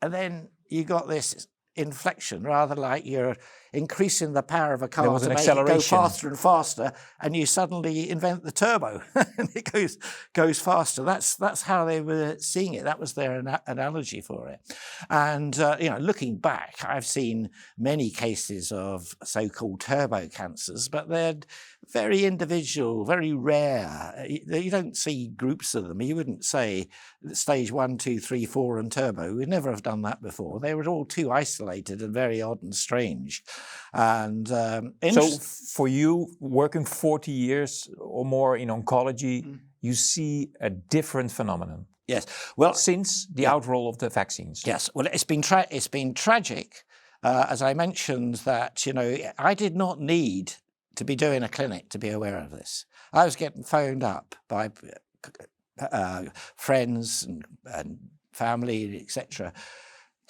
And then you got this inflection, rather like you're increasing the power of a car to make it go faster and faster, and you suddenly invent the turbo and it goes faster. That's how they were seeing it. That was their analogy for it. And looking back, I've seen many cases of so-called turbo cancers, but they're very individual, very rare. You don't see groups of them. You wouldn't say stage 1, 2, 3, 4 and turbo. We'd never have done that before. They were all too isolated and very odd and strange. And so for you, working 40 years or more in oncology, you see a different phenomenon. Yes. Well, since the outroll of the vaccines. Yes. Well, it's been tragic, as I mentioned, that I did not need to be doing a clinic to be aware of this. I was getting phoned up by friends and family, etc.,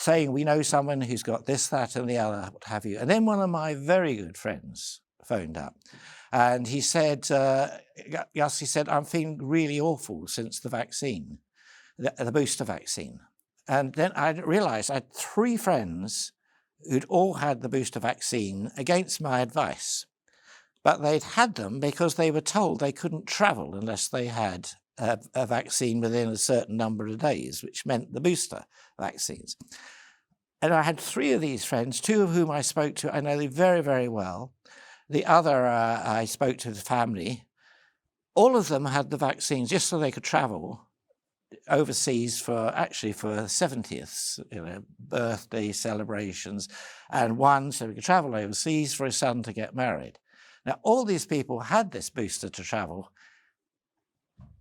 saying, we know someone who's got this, that, and the other, what have you. And then one of my very good friends phoned up, and he said, Gus, he said, I'm feeling really awful since the vaccine, the booster vaccine. And then I realized I had 3 friends who'd all had the booster vaccine against my advice. But they'd had them because they were told they couldn't travel unless they had a vaccine within a certain number of days, which meant the booster vaccines. And I had 3 of these friends, 2 of whom I spoke to, I know them very, very well. The other, I spoke to the family. All of them had the vaccines just so they could travel overseas for 70th, birthday celebrations, and one so we could travel overseas for his son to get married. Now, all these people had this booster to travel,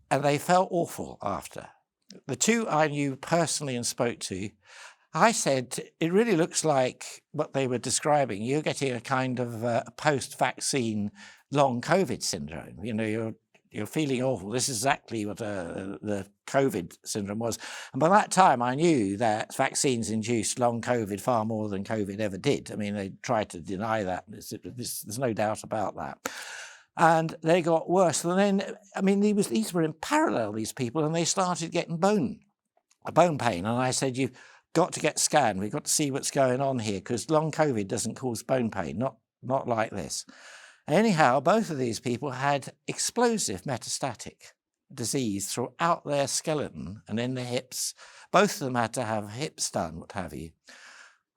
and they felt awful after. The 2 I knew personally and spoke to, I said, it really looks like what they were describing. You're getting a kind of post-vaccine long COVID syndrome. You're feeling awful. This is exactly what the COVID syndrome was. And by that time, I knew that vaccines induced long COVID far more than COVID ever did. I mean, they tried to deny that. There's no doubt about that. And they got worse. And then, I mean, these were in parallel, these people, and they started getting bone pain. And I said, you've got to get scanned. We've got to see what's going on here, because long COVID doesn't cause bone pain, not like this. Anyhow, both of these people had explosive metastatic disease throughout their skeleton and in their hips. Both of them had to have hips done, what have you.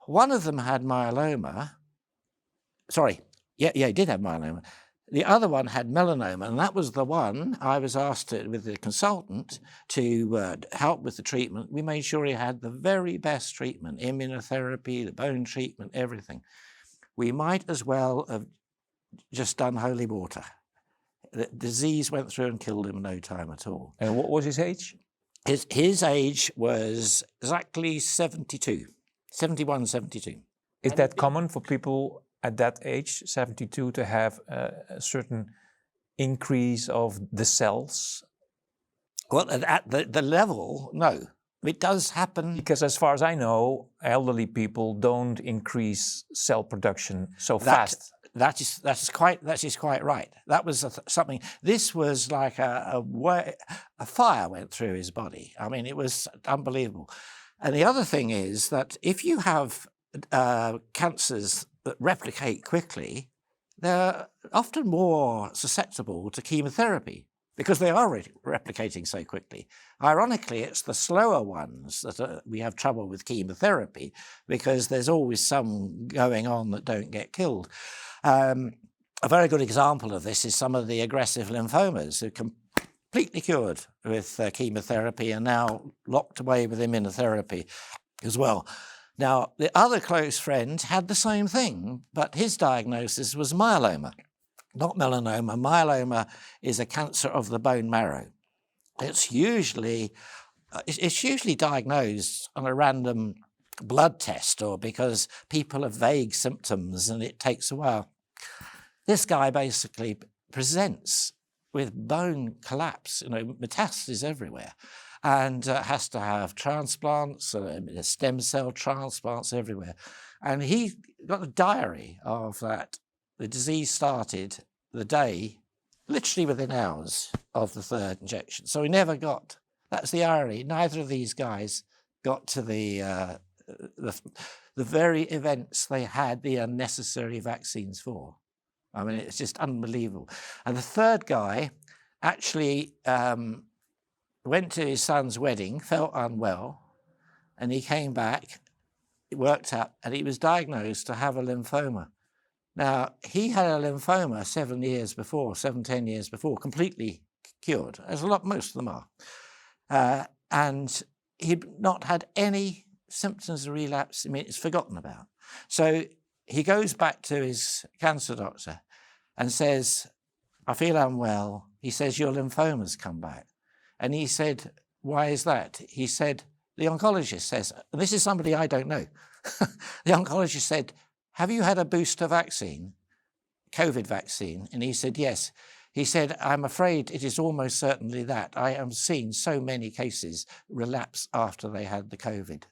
One of them had myeloma. Sorry, yeah, he did have myeloma. The other one had melanoma, and that was the one I was asked with the consultant to help with the treatment. We made sure he had the very best treatment, immunotherapy, the bone treatment, everything. We might as well have just done holy water. The disease went through and killed him in no time at all. And what was his age? His age was exactly 72, 71, 72. Is that common for people at that age, 72, to have a certain increase of the cells? Well, at the level, no. It does happen. Because as far as I know, elderly people don't increase cell production so fast. That is quite right. That was something. This was like a fire went through his body. I mean, it was unbelievable. And the other thing is that if you have cancers that replicate quickly, they're often more susceptible to chemotherapy because they are replicating so quickly. Ironically, it's the slower ones that we have trouble with chemotherapy because there's always some going on that don't get killed. A very good example of this is some of the aggressive lymphomas who are completely cured with chemotherapy and now locked away with immunotherapy as well. Now, the other close friend had the same thing, but his diagnosis was myeloma, not melanoma. Myeloma is a cancer of the bone marrow. It's usually diagnosed on a random blood test or because people have vague symptoms and it takes a while. This guy basically presents with bone collapse, metastases everywhere, and has to have transplants, stem cell transplants everywhere. And he got a diary of that. The disease started the day, literally within hours of the third injection. So he never got, that's the irony, neither of these guys got to the very events they had the unnecessary vaccines for. I mean, it's just unbelievable. And the third guy actually went to his son's wedding, felt unwell, and he came back, it worked out, and he was diagnosed to have a lymphoma. Now, he had a lymphoma 10 years before, completely cured, as most of them are. And he'd not had any symptoms of relapse. I mean, it's forgotten about. So he goes back to his cancer doctor and says, I feel unwell. He says, your lymphoma's come back. And he said, why is that? He said, the oncologist says, and this is somebody I don't know. The oncologist said, have you had a booster vaccine, COVID vaccine? And he said, yes. He said, I'm afraid it is almost certainly that. I am seeing so many cases relapse after they had the COVID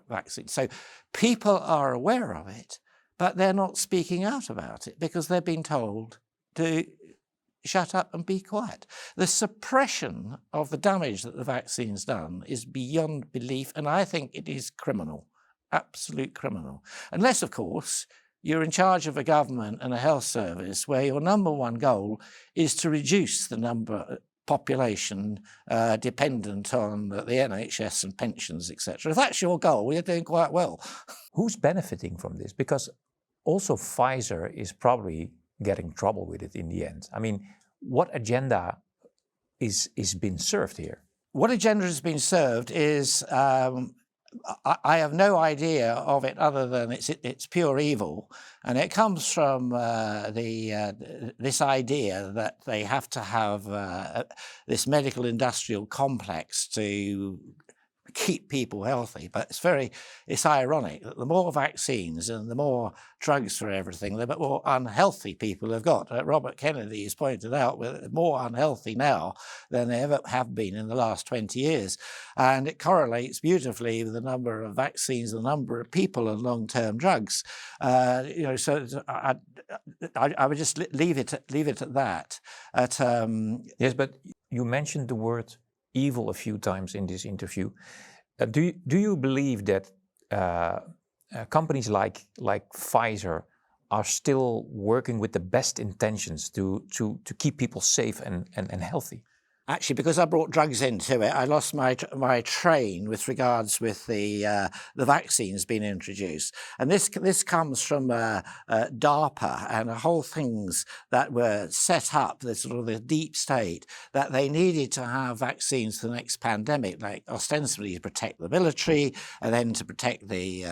vaccine. So people are aware of it, but they're not speaking out about it because they're being told to shut up and be quiet. The suppression of the damage that the vaccine's done is beyond belief, and I think it is criminal, absolute criminal. Unless, of course, you're in charge of a government and a health service where your number one goal is to reduce the population dependent on the NHS and pensions, etc. If that's your goal, you're doing quite well. Who's benefiting from this? Because also Pfizer is probably getting trouble with it in the end. I mean, what agenda is being served here? What agenda is being served is, I have no idea of it other than it's pure evil, and it comes from this idea that they have to have this medical industrial complex to keep people healthy. But it's ironic that the more vaccines and the more drugs for everything, the more unhealthy people have got. Robert Kennedy has pointed out we're more unhealthy now than they ever have been in the last 20 years. And it correlates beautifully with the number of vaccines, the number of people on long-term drugs. So I would just leave it at that. Yes, but you mentioned the word evil a few times in this interview. Do you believe that companies like Pfizer are still working with the best intentions to keep people safe and healthy? Actually, because I brought drugs into it, I lost my train with regards with the vaccines being introduced, and this comes from DARPA and the whole things that were set up, the sort of the deep state, that they needed to have vaccines for the next pandemic, like ostensibly to protect the military and then to protect the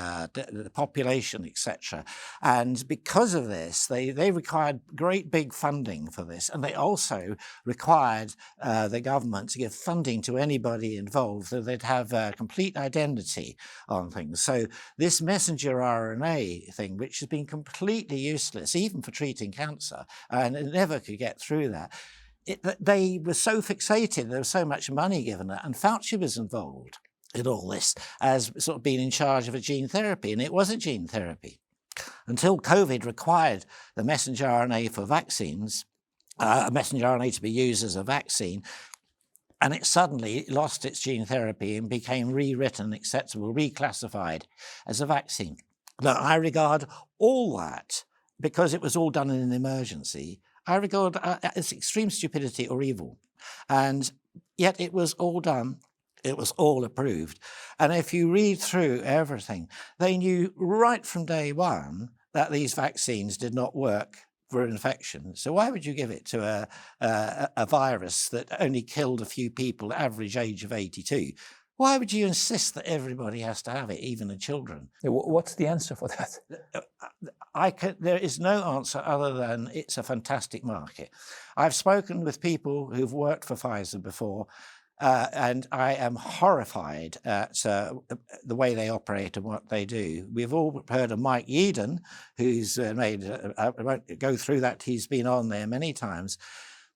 population, etc. And because of this, they required great big funding for this, and they also required the government to give funding to anybody involved, so they'd have a complete identity on things. So this messenger RNA thing, which has been completely useless, even for treating cancer, and it never could get through that. They were so fixated, there was so much money given it, and Fauci was involved. in all this as sort of being in charge of a gene therapy, and it was a gene therapy. Until COVID required the messenger RNA for vaccines, messenger RNA to be used as a vaccine, and it suddenly lost its gene therapy and became rewritten, acceptable, reclassified as a vaccine. Now, I regard all that, because it was all done in an emergency, I regard as extreme stupidity or evil. And yet it was all done. It was all approved. And if you read through everything, they knew right from day one that these vaccines did not work for infection. So why would you give it to a virus that only killed a few people, average age of 82? Why would you insist that everybody has to have it, even the children? What's the answer for that? There is no answer other than it's a fantastic market. I've spoken with people who've worked for Pfizer before, and I am horrified at the way they operate and what they do. We've all heard of Mike Yeadon, who's made, I won't go through that, he's been on there many times.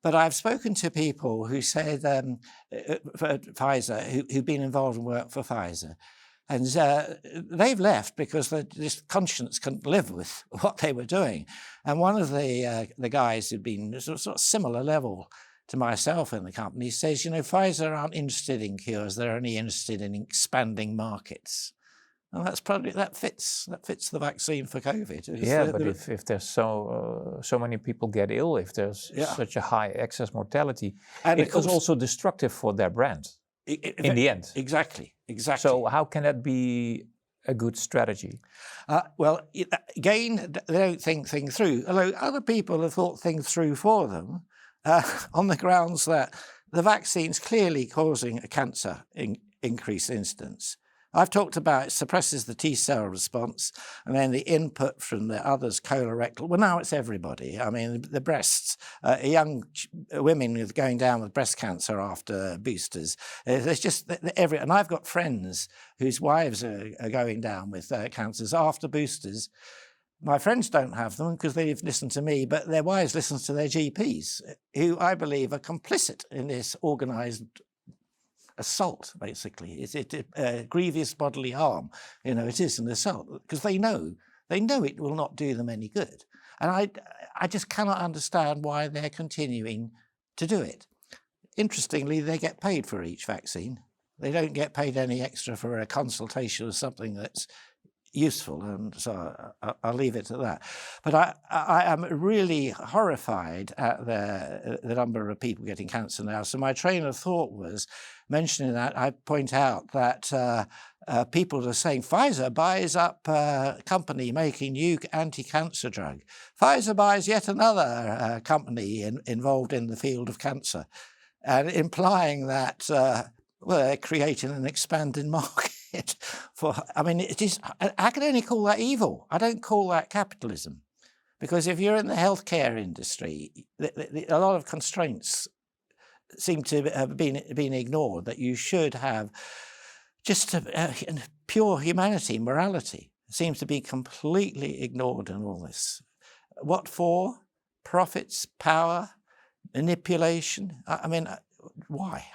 But I've spoken to people who said, for Pfizer, who've been involved in work for Pfizer, and they've left because this conscience couldn't live with what they were doing. And one of the guys who'd been sort of similar level to myself in the company says, Pfizer aren't interested in cures, they're only interested in expanding markets. And that's probably, that fits the vaccine for COVID. Yeah, but if there's so many people get ill, if there's such a high excess mortality, and it was also destructive for their brand in the end. Exactly. So how can that be a good strategy? Well, again, they don't think things through, although other people have thought things through for them on the grounds that the vaccine's clearly causing a cancer increased incidence. I've talked about it suppresses the T-cell response, and then the input from the others, colorectal. Well, now it's everybody. I mean, the breasts, young women with going down with breast cancer after boosters. There's just every, and I've got friends whose wives are going down with cancers after boosters. My friends don't have them because they've listened to me, but their wives listen to their GPs, who I believe are complicit in this organised assault, basically. It's grievous bodily harm. It is an assault because they know it will not do them any good. And I just cannot understand why they're continuing to do it. Interestingly, they get paid for each vaccine. They don't get paid any extra for a consultation or something that's useful, and so I'll leave it at that. But I am really horrified at the number of people getting cancer now. So my train of thought was, mentioning that, I point out that people are saying Pfizer buys up a company making new anti-cancer drug. Pfizer buys yet another company involved in the field of cancer, and implying that they're creating an expanding market. It is. I can only call that evil. I don't call that capitalism, because if you're in the healthcare industry, a lot of constraints seem to have been ignored. That you should have just pure humanity, morality seems to be completely ignored in all this. What for? Profits, power, manipulation. Why?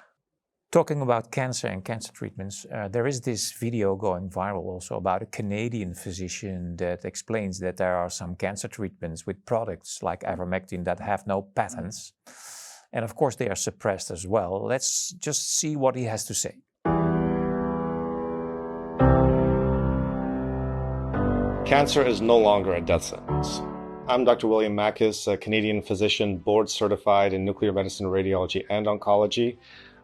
Talking about cancer and cancer treatments, there is this video going viral also about a Canadian physician that explains that there are some cancer treatments with products like ivermectin that have no patents. And of course they are suppressed as well. Let's just see what he has to say. Cancer is no longer a death sentence. I'm Dr. William Mackis, a Canadian physician, board certified in nuclear medicine, radiology, and oncology.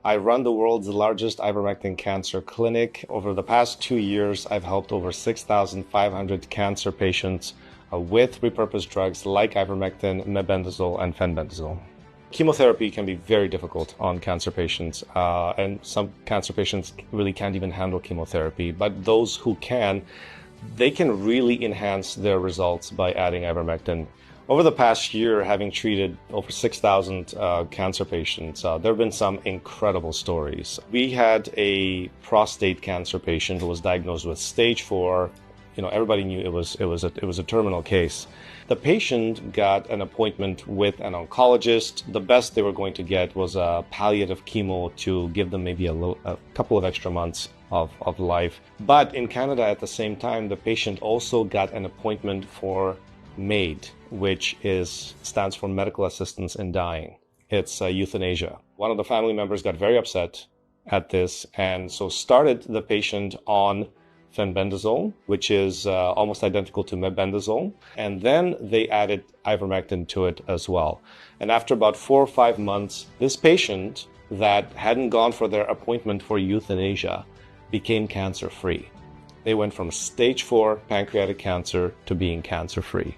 I run the world's largest ivermectin cancer clinic. Over the past 2 years, I've helped over 6,500 cancer patients with repurposed drugs like ivermectin, mebendazole, and fenbendazole. Chemotherapy can be very difficult on cancer patients, and some cancer patients really can't even handle chemotherapy. But those who can, they can really enhance their results by adding ivermectin. Over the past year, having treated over 6,000 cancer patients, there have been some incredible stories. We had a prostate cancer patient who was diagnosed with stage 4, everybody knew it was a terminal case. The patient got an appointment with an oncologist. The best they were going to get was a palliative chemo to give them maybe a couple of extra months of life. But in Canada at the same time, the patient also got an appointment for MAID, which stands for Medical Assistance in Dying. It's euthanasia. One of the family members got very upset at this and so started the patient on fenbendazole, which is almost identical to mebendazole. And then they added ivermectin to it as well. And after about 4 or 5 months, this patient that hadn't gone for their appointment for euthanasia became cancer-free. They went from stage 4 pancreatic cancer to being cancer-free.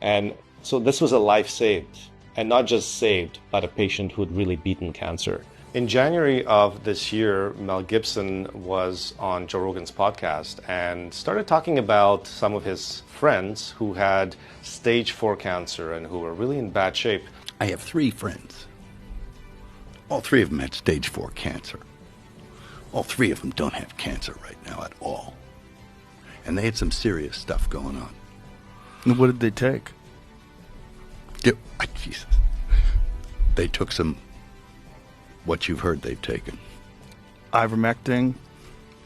And so this was a life saved, and not just saved, but a patient who'd really beaten cancer. In January of this year, Mel Gibson was on Joe Rogan's podcast and started talking about some of his friends who had stage 4 cancer and who were really in bad shape. I have 3 friends. All 3 of them had stage 4 cancer. All 3 of them don't have cancer right now at all. And they had some serious stuff going on. And what did they take? Jesus. They took some, what you've heard they've taken. Ivermectin.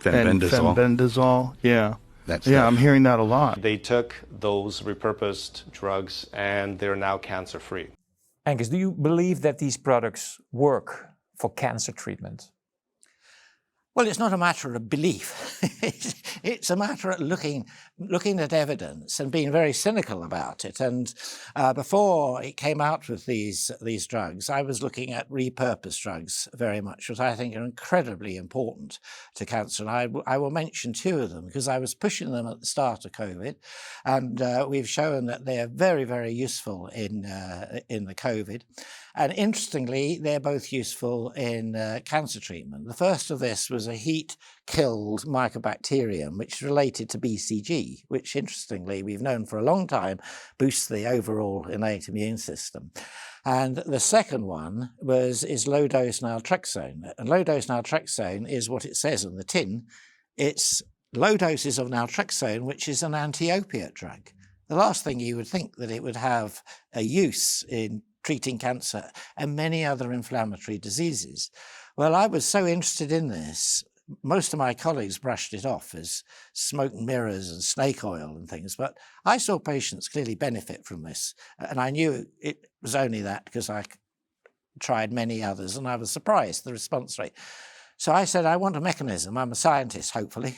Fenbendazole. Fenbendazole, yeah. That's I'm hearing that a lot. They took those repurposed drugs and they're now cancer-free. Angus, do you believe that these products work for cancer treatment? Well, it's not a matter of belief. It's a matter of looking at evidence and being very cynical about it. And before it came out with these drugs, I was looking at repurposed drugs very much, which I think are incredibly important to cancer. And I will mention 2 of them because I was pushing them at the start of COVID, and we've shown that they are very, very useful in the COVID. And interestingly, they're both useful in cancer treatment. The first of this was a heat-killed mycobacterium, which is related to BCG, which interestingly we've known for a long time boosts the overall innate immune system. And the second one is low-dose naltrexone. And low-dose naltrexone is what it says on the tin. It's low doses of naltrexone, which is an anti-opiate drug. The last thing you would think that it would have a use in treating cancer and many other inflammatory diseases. Well, I was so interested in this, most of my colleagues brushed it off as smoke and mirrors and snake oil and things, but I saw patients clearly benefit from this. And I knew it was only that because I tried many others and I was surprised, the response rate. So I said, I want a mechanism. I'm a scientist, hopefully.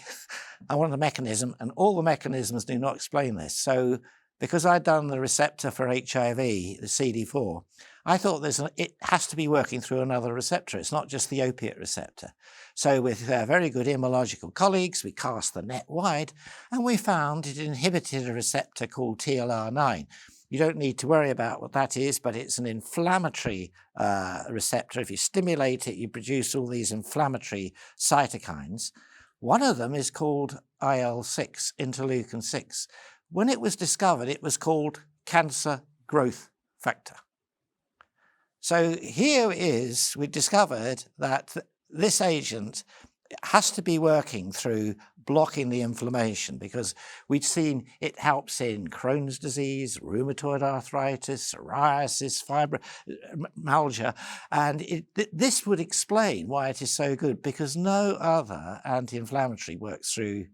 I want a mechanism, and all the mechanisms do not explain this. So because I'd done the receptor for HIV, the CD4, I thought it has to be working through another receptor. It's not just the opiate receptor. So with very good immunological colleagues, we cast the net wide, and we found it inhibited a receptor called TLR9. You don't need to worry about what that is, but it's an inflammatory receptor. If you stimulate it, you produce all these inflammatory cytokines. One of them is called IL-6, interleukin-6. When it was discovered, it was called cancer growth factor. So here we discovered that this agent has to be working through blocking the inflammation, because we'd seen it helps in Crohn's disease, rheumatoid arthritis, psoriasis, fibromyalgia, and this would explain why it is so good, because no other anti-inflammatory works through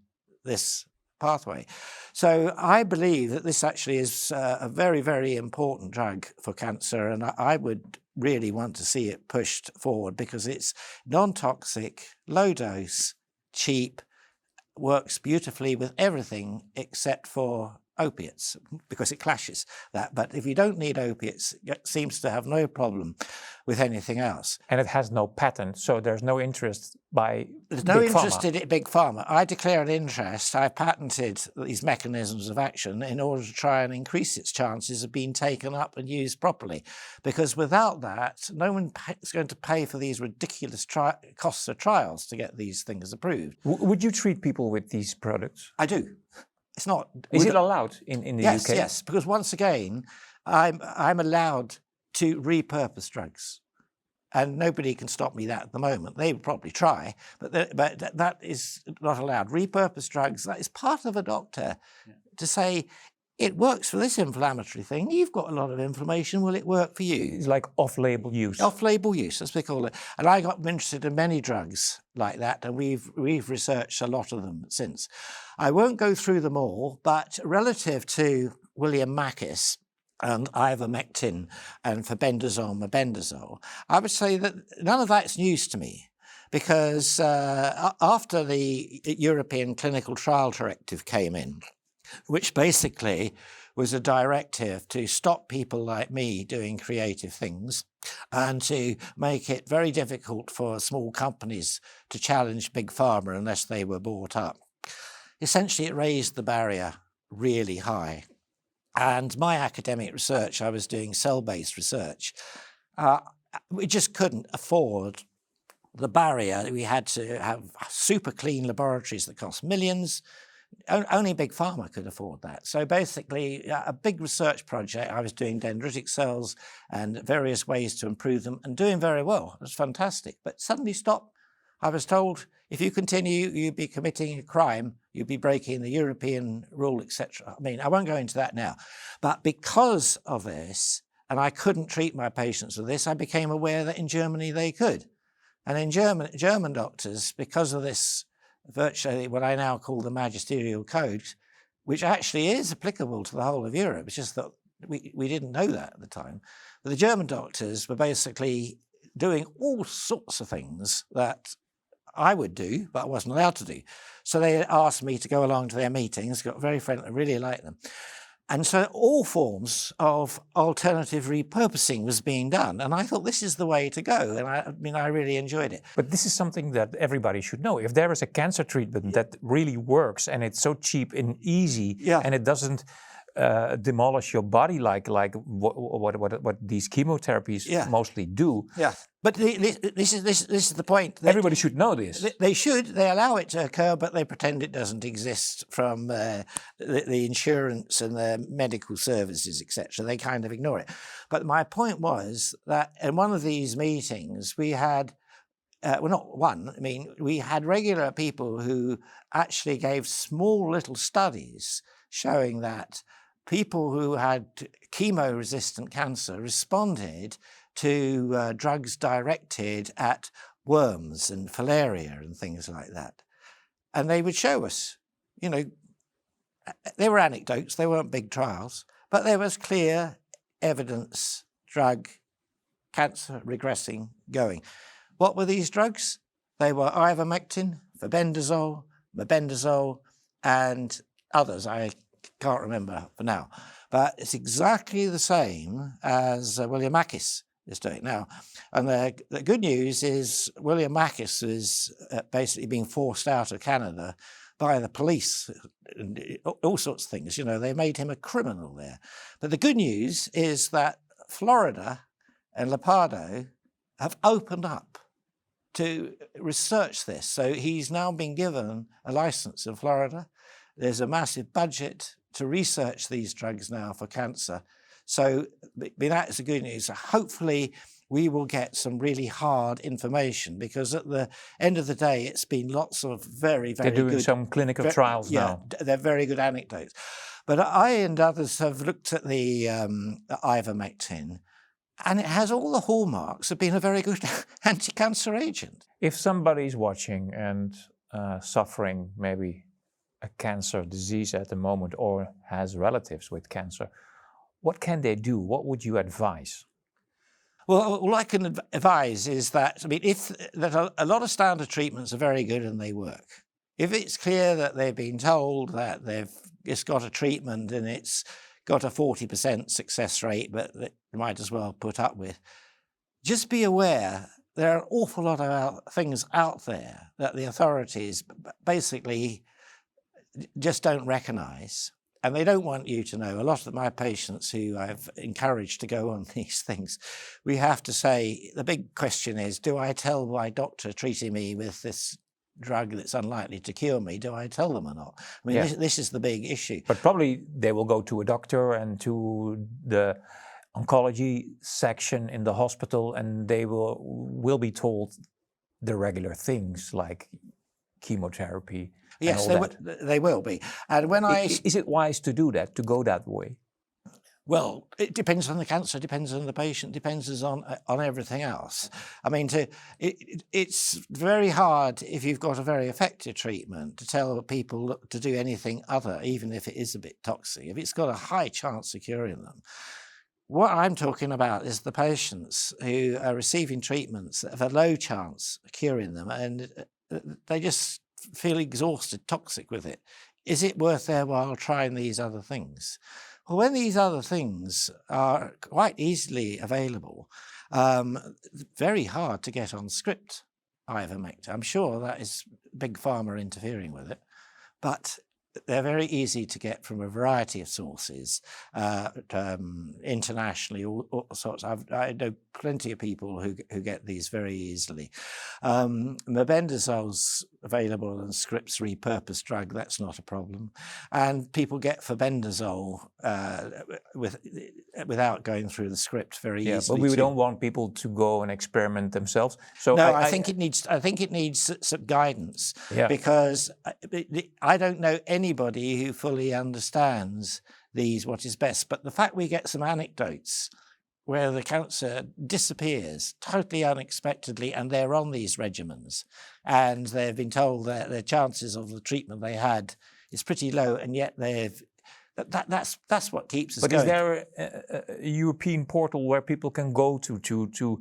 this pathway. So I believe that this actually is a very, very important drug for cancer, and I would really want to see it pushed forward because it's non-toxic, low dose, cheap, works beautifully with everything except for opiates, because it clashes that. But if you don't need opiates, it seems to have no problem with anything else. And it has no patent, so there's no interest by There's no big interest pharma. in Big Pharma. I declare an interest. I patented these mechanisms of action in order to try and increase its chances of being taken up and used properly. Because without that, no one is going to pay for these ridiculous costs of trials to get these things approved. Would you treat people with these products? I do. It's not. Is it allowed in the yes, UK? Yes, because once again, I'm allowed to repurpose drugs. And nobody can stop me that at the moment. They would probably try, but that is not allowed. Repurposed drugs, that is part of a doctor to say, it works for this inflammatory thing. You've got a lot of inflammation. Will it work for you? It's like off-label use. Off-label use, as we call it. And I got interested in many drugs like that, and we've researched a lot of them since. I won't go through them all, but relative to William Mackis and ivermectin and febendazole, mebendazole, I would say that none of that's news to me, because after the European Clinical Trial Directive came in, which basically was a directive to stop people like me doing creative things and to make it very difficult for small companies to challenge big pharma unless they were bought up. Essentially, it raised the barrier really high. And my academic research, I was doing cell-based research, we just couldn't afford the barrier. We had to have super clean laboratories that cost millions. Only big pharma could afford that. So basically, a big research project, I was doing dendritic cells and various ways to improve them and doing very well. It was fantastic, but suddenly stopped. I was told, if you continue, you'd be committing a crime, you'd be breaking the European rule, etc. I mean, I won't go into that now. But because of this, and I couldn't treat my patients with this, I became aware that in Germany they could. And in German doctors, because of this virtually what I now call the magisterial code, which actually is applicable to the whole of Europe. It's just that we didn't know that at the time. But the German doctors were basically doing all sorts of things that I would do, but I wasn't allowed to do. So they asked me to go along to their meetings, got very friendly, really liked them. And so all forms of alternative repurposing was being done. And I thought this is the way to go. And I mean, I really enjoyed it. But this is something that everybody should know. If there is a cancer treatment that really works and it's so cheap and easy and it doesn't demolish your body like what these chemotherapies mostly do. Yeah, but this is the point. Everybody should know this. They should. They allow it to occur, but they pretend it doesn't exist from the insurance and the medical services, etc. They kind of ignore it. But my point was that in one of these meetings, we had, well, not one, I mean, we had regular people who actually gave small little studies showing that people who had chemo-resistant cancer responded to drugs directed at worms and filaria and things like that. And they would show us, you know, they were anecdotes, they weren't big trials, but there was clear evidence, drug, cancer regressing, going. What were these drugs? They were ivermectin, febendazole, mebendazole, and others. I can't remember for now, but it's exactly the same as William Mackis is doing now. And the good news is William Mackis is basically being forced out of Canada by the police and all sorts of things. You know, they made him a criminal there. But the good news is that Florida and Lepardo have opened up to research this. So he's now been given a license in Florida. There's a massive budget to research these drugs now for cancer. So that is the good news. Hopefully we will get some really hard information, because at the end of the day, it's been lots of very, very good... They're doing some clinical trials now. They're very good anecdotes. But I and others have looked at the ivermectin, and it has all the hallmarks of being a very good anti-cancer agent. If somebody's watching and suffering maybe a cancer disease at the moment, or has relatives with cancer, what can they do? What would you advise? Well, all I can advise is that, I mean, a lot of standard treatments are very good and they work. If it's clear that they've been told that they've just got a treatment and it's got a 40% success rate, but that you might as well put up with, just be aware there are an awful lot of things out there that the authorities basically just don't recognize. And they don't want you to know. A lot of my patients who I've encouraged to go on these things, we have to say, the big question is, do I tell my doctor treating me with this drug that's unlikely to cure me, do I tell them or not? I mean, this is the big issue. But probably they will go to a doctor and to the oncology section in the hospital, and they will be told the regular things like chemotherapy. Yes, and all that. they will be. And when Is it wise to do that, to go that way? Well, it depends on the cancer, depends on the patient, depends on everything else. I mean, it's very hard if you've got a very effective treatment to tell people to do anything other, even if it is a bit toxic, if it's got a high chance of curing them. What I'm talking about is the patients who are receiving treatments that have a low chance of curing them, and they just feel exhausted, toxic with it. Is it worth their while trying these other things? Well, when these other things are quite easily available, very hard to get on script, ivermectin. I'm sure that is Big Pharma interfering with it, but they're very easy to get from a variety of sources, internationally, all sorts. I know plenty of people who get these very easily. Mebendazole's available in scripts, repurposed drug, that's not a problem. And people get fenbendazole without going through the script very easily. But we don't want people to go and experiment themselves. So no, I think it needs some guidance, because I don't know anybody who fully understands what is best. But the fact we get some anecdotes where the cancer disappears totally unexpectedly, and they're on these regimens, and they've been told that their chances of the treatment they had is pretty low, and yet that's what keeps us going. But is there a European portal where people can go to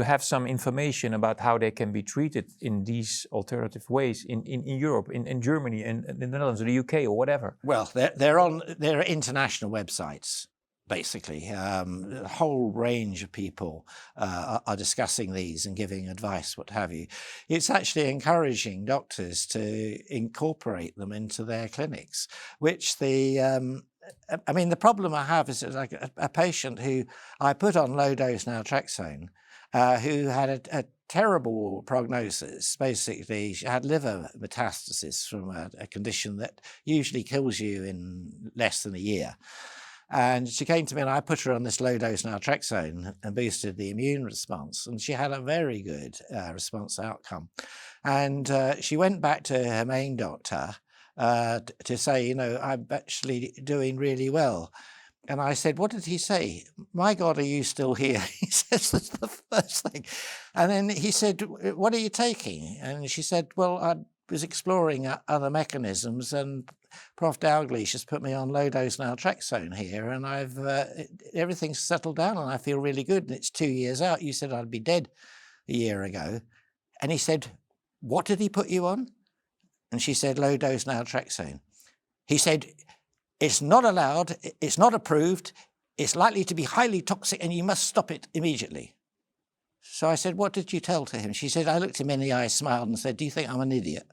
have some information about how they can be treated in these alternative ways in Europe, in Germany, in the Netherlands, or the UK, or whatever? Well, there are international websites. Basically, a whole range of people are discussing these and giving advice, what have you. It's actually encouraging doctors to incorporate them into their clinics, which the problem I have is like a patient who I put on low-dose naltrexone, who had a terrible prognosis. Basically, she had liver metastasis from a condition that usually kills you in less than a year. And she came to me and I put her on this low-dose naltrexone and boosted the immune response. And she had a very good response outcome. And she went back to her main doctor to say, I'm actually doing really well. And I said, what did he say? My God, are you still here? He says, that's the first thing. And then he said, what are you taking? And she said, well, I was exploring other mechanisms, and Prof. Dalgleish has put me on low-dose naltrexone here, and everything's settled down and I feel really good, and it's 2 years out. You said I'd be dead a year ago. And he said, what did he put you on? And she said, low-dose naltrexone. He said, it's not allowed, it's not approved, it's likely to be highly toxic, and you must stop it immediately. So I said, what did you tell to him? She said, I looked him in the eye, smiled and said, do you think I'm an idiot?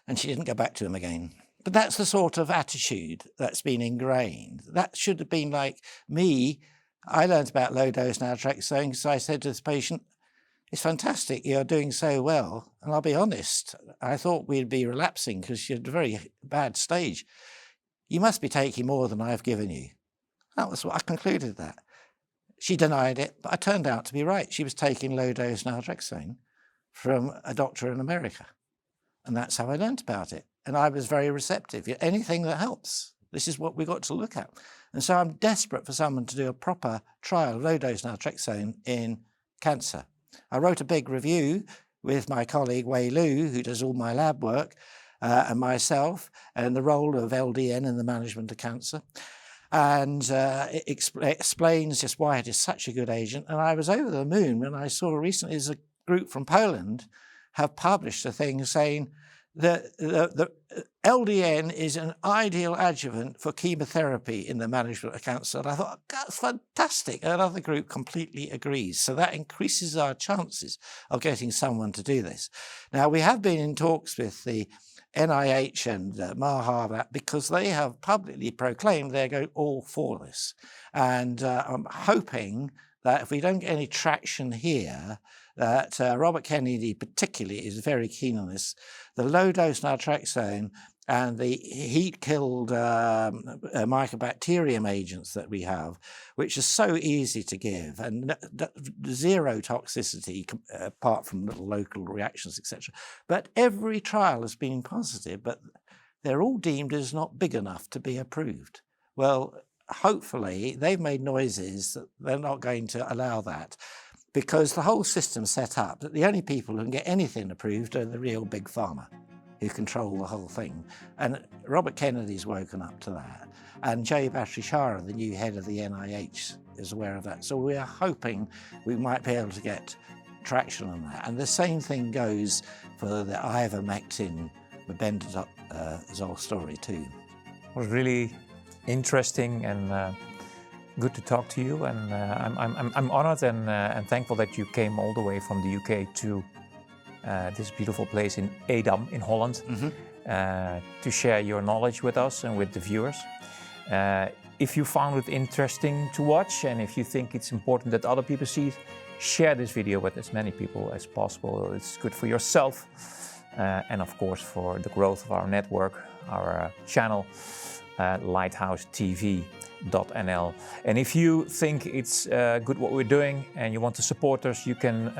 And she didn't go back to him again. But that's the sort of attitude that's been ingrained. That should have been like me. I learned about low-dose naltrexone, so I said to this patient, it's fantastic, you're doing so well. And I'll be honest, I thought we'd be relapsing because you're at a very bad stage. You must be taking more than I've given you. That was what I concluded that. She denied it, but I turned out to be right. She was taking low-dose naltrexone from a doctor in America. And that's how I learned about it. And I was very receptive. Anything that helps, this is what we've got to look at. And so I'm desperate for someone to do a proper trial of low-dose naltrexone in cancer. I wrote a big review with my colleague Wei Lu, who does all my lab work, and myself, and the role of LDN in the management of cancer. And it explains just why it is such a good agent. And I was over the moon when I saw recently there's a group from Poland have published a thing saying that the LDN is an ideal adjuvant for chemotherapy in the management of cancer. And I thought, that's fantastic. And another group completely agrees. So that increases our chances of getting someone to do this. Now, we have been in talks with the NIH and Maha because they have publicly proclaimed they're going all for this. And I'm hoping that if we don't get any traction here, that Robert Kennedy particularly is very keen on this. The low-dose naltrexone and the heat-killed mycobacterium agents that we have, which are so easy to give and zero toxicity apart from little local reactions, etc. But every trial has been positive, but they're all deemed as not big enough to be approved. Well, hopefully they've made noises that they're not going to allow that, because the whole system's set up that the only people who can get anything approved are the real big pharma, who control the whole thing. And Robert Kennedy's woken up to that. And Jay Bhattacharya, the new head of the NIH, is aware of that. So we are hoping we might be able to get traction on that. And the same thing goes for the ivermectin, the bendazole story too. It was really interesting and good to talk to you. And I'm honored and thankful that you came all the way from the UK to this beautiful place in Edam in Holland to share your knowledge with us and with the viewers. If you found it interesting to watch and if you think it's important that other people see it, share this video with as many people as possible. It's good for yourself and of course for the growth of our network, our channel, LighthouseTV.nl. And if you think it's good what we're doing and you want to support us, you can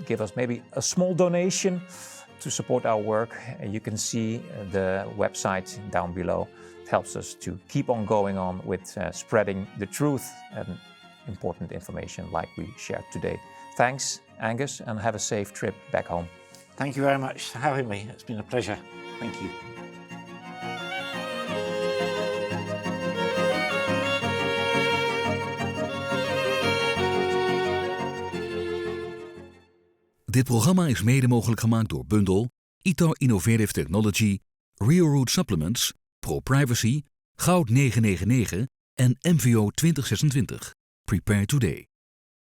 give us maybe a small donation to support our work. You can see the website down below. It helps us to keep on going on with spreading the truth and important information like we shared today. Thanks, Angus, and have a safe trip back home. Thank you very much for having me. It's been a pleasure. Thank you. Dit programma is mede mogelijk gemaakt door Bundel, ITAR Innovative Technology, Real-Root Supplements, Pro-Privacy, Goud 999 en MVO 2026. Prepare today.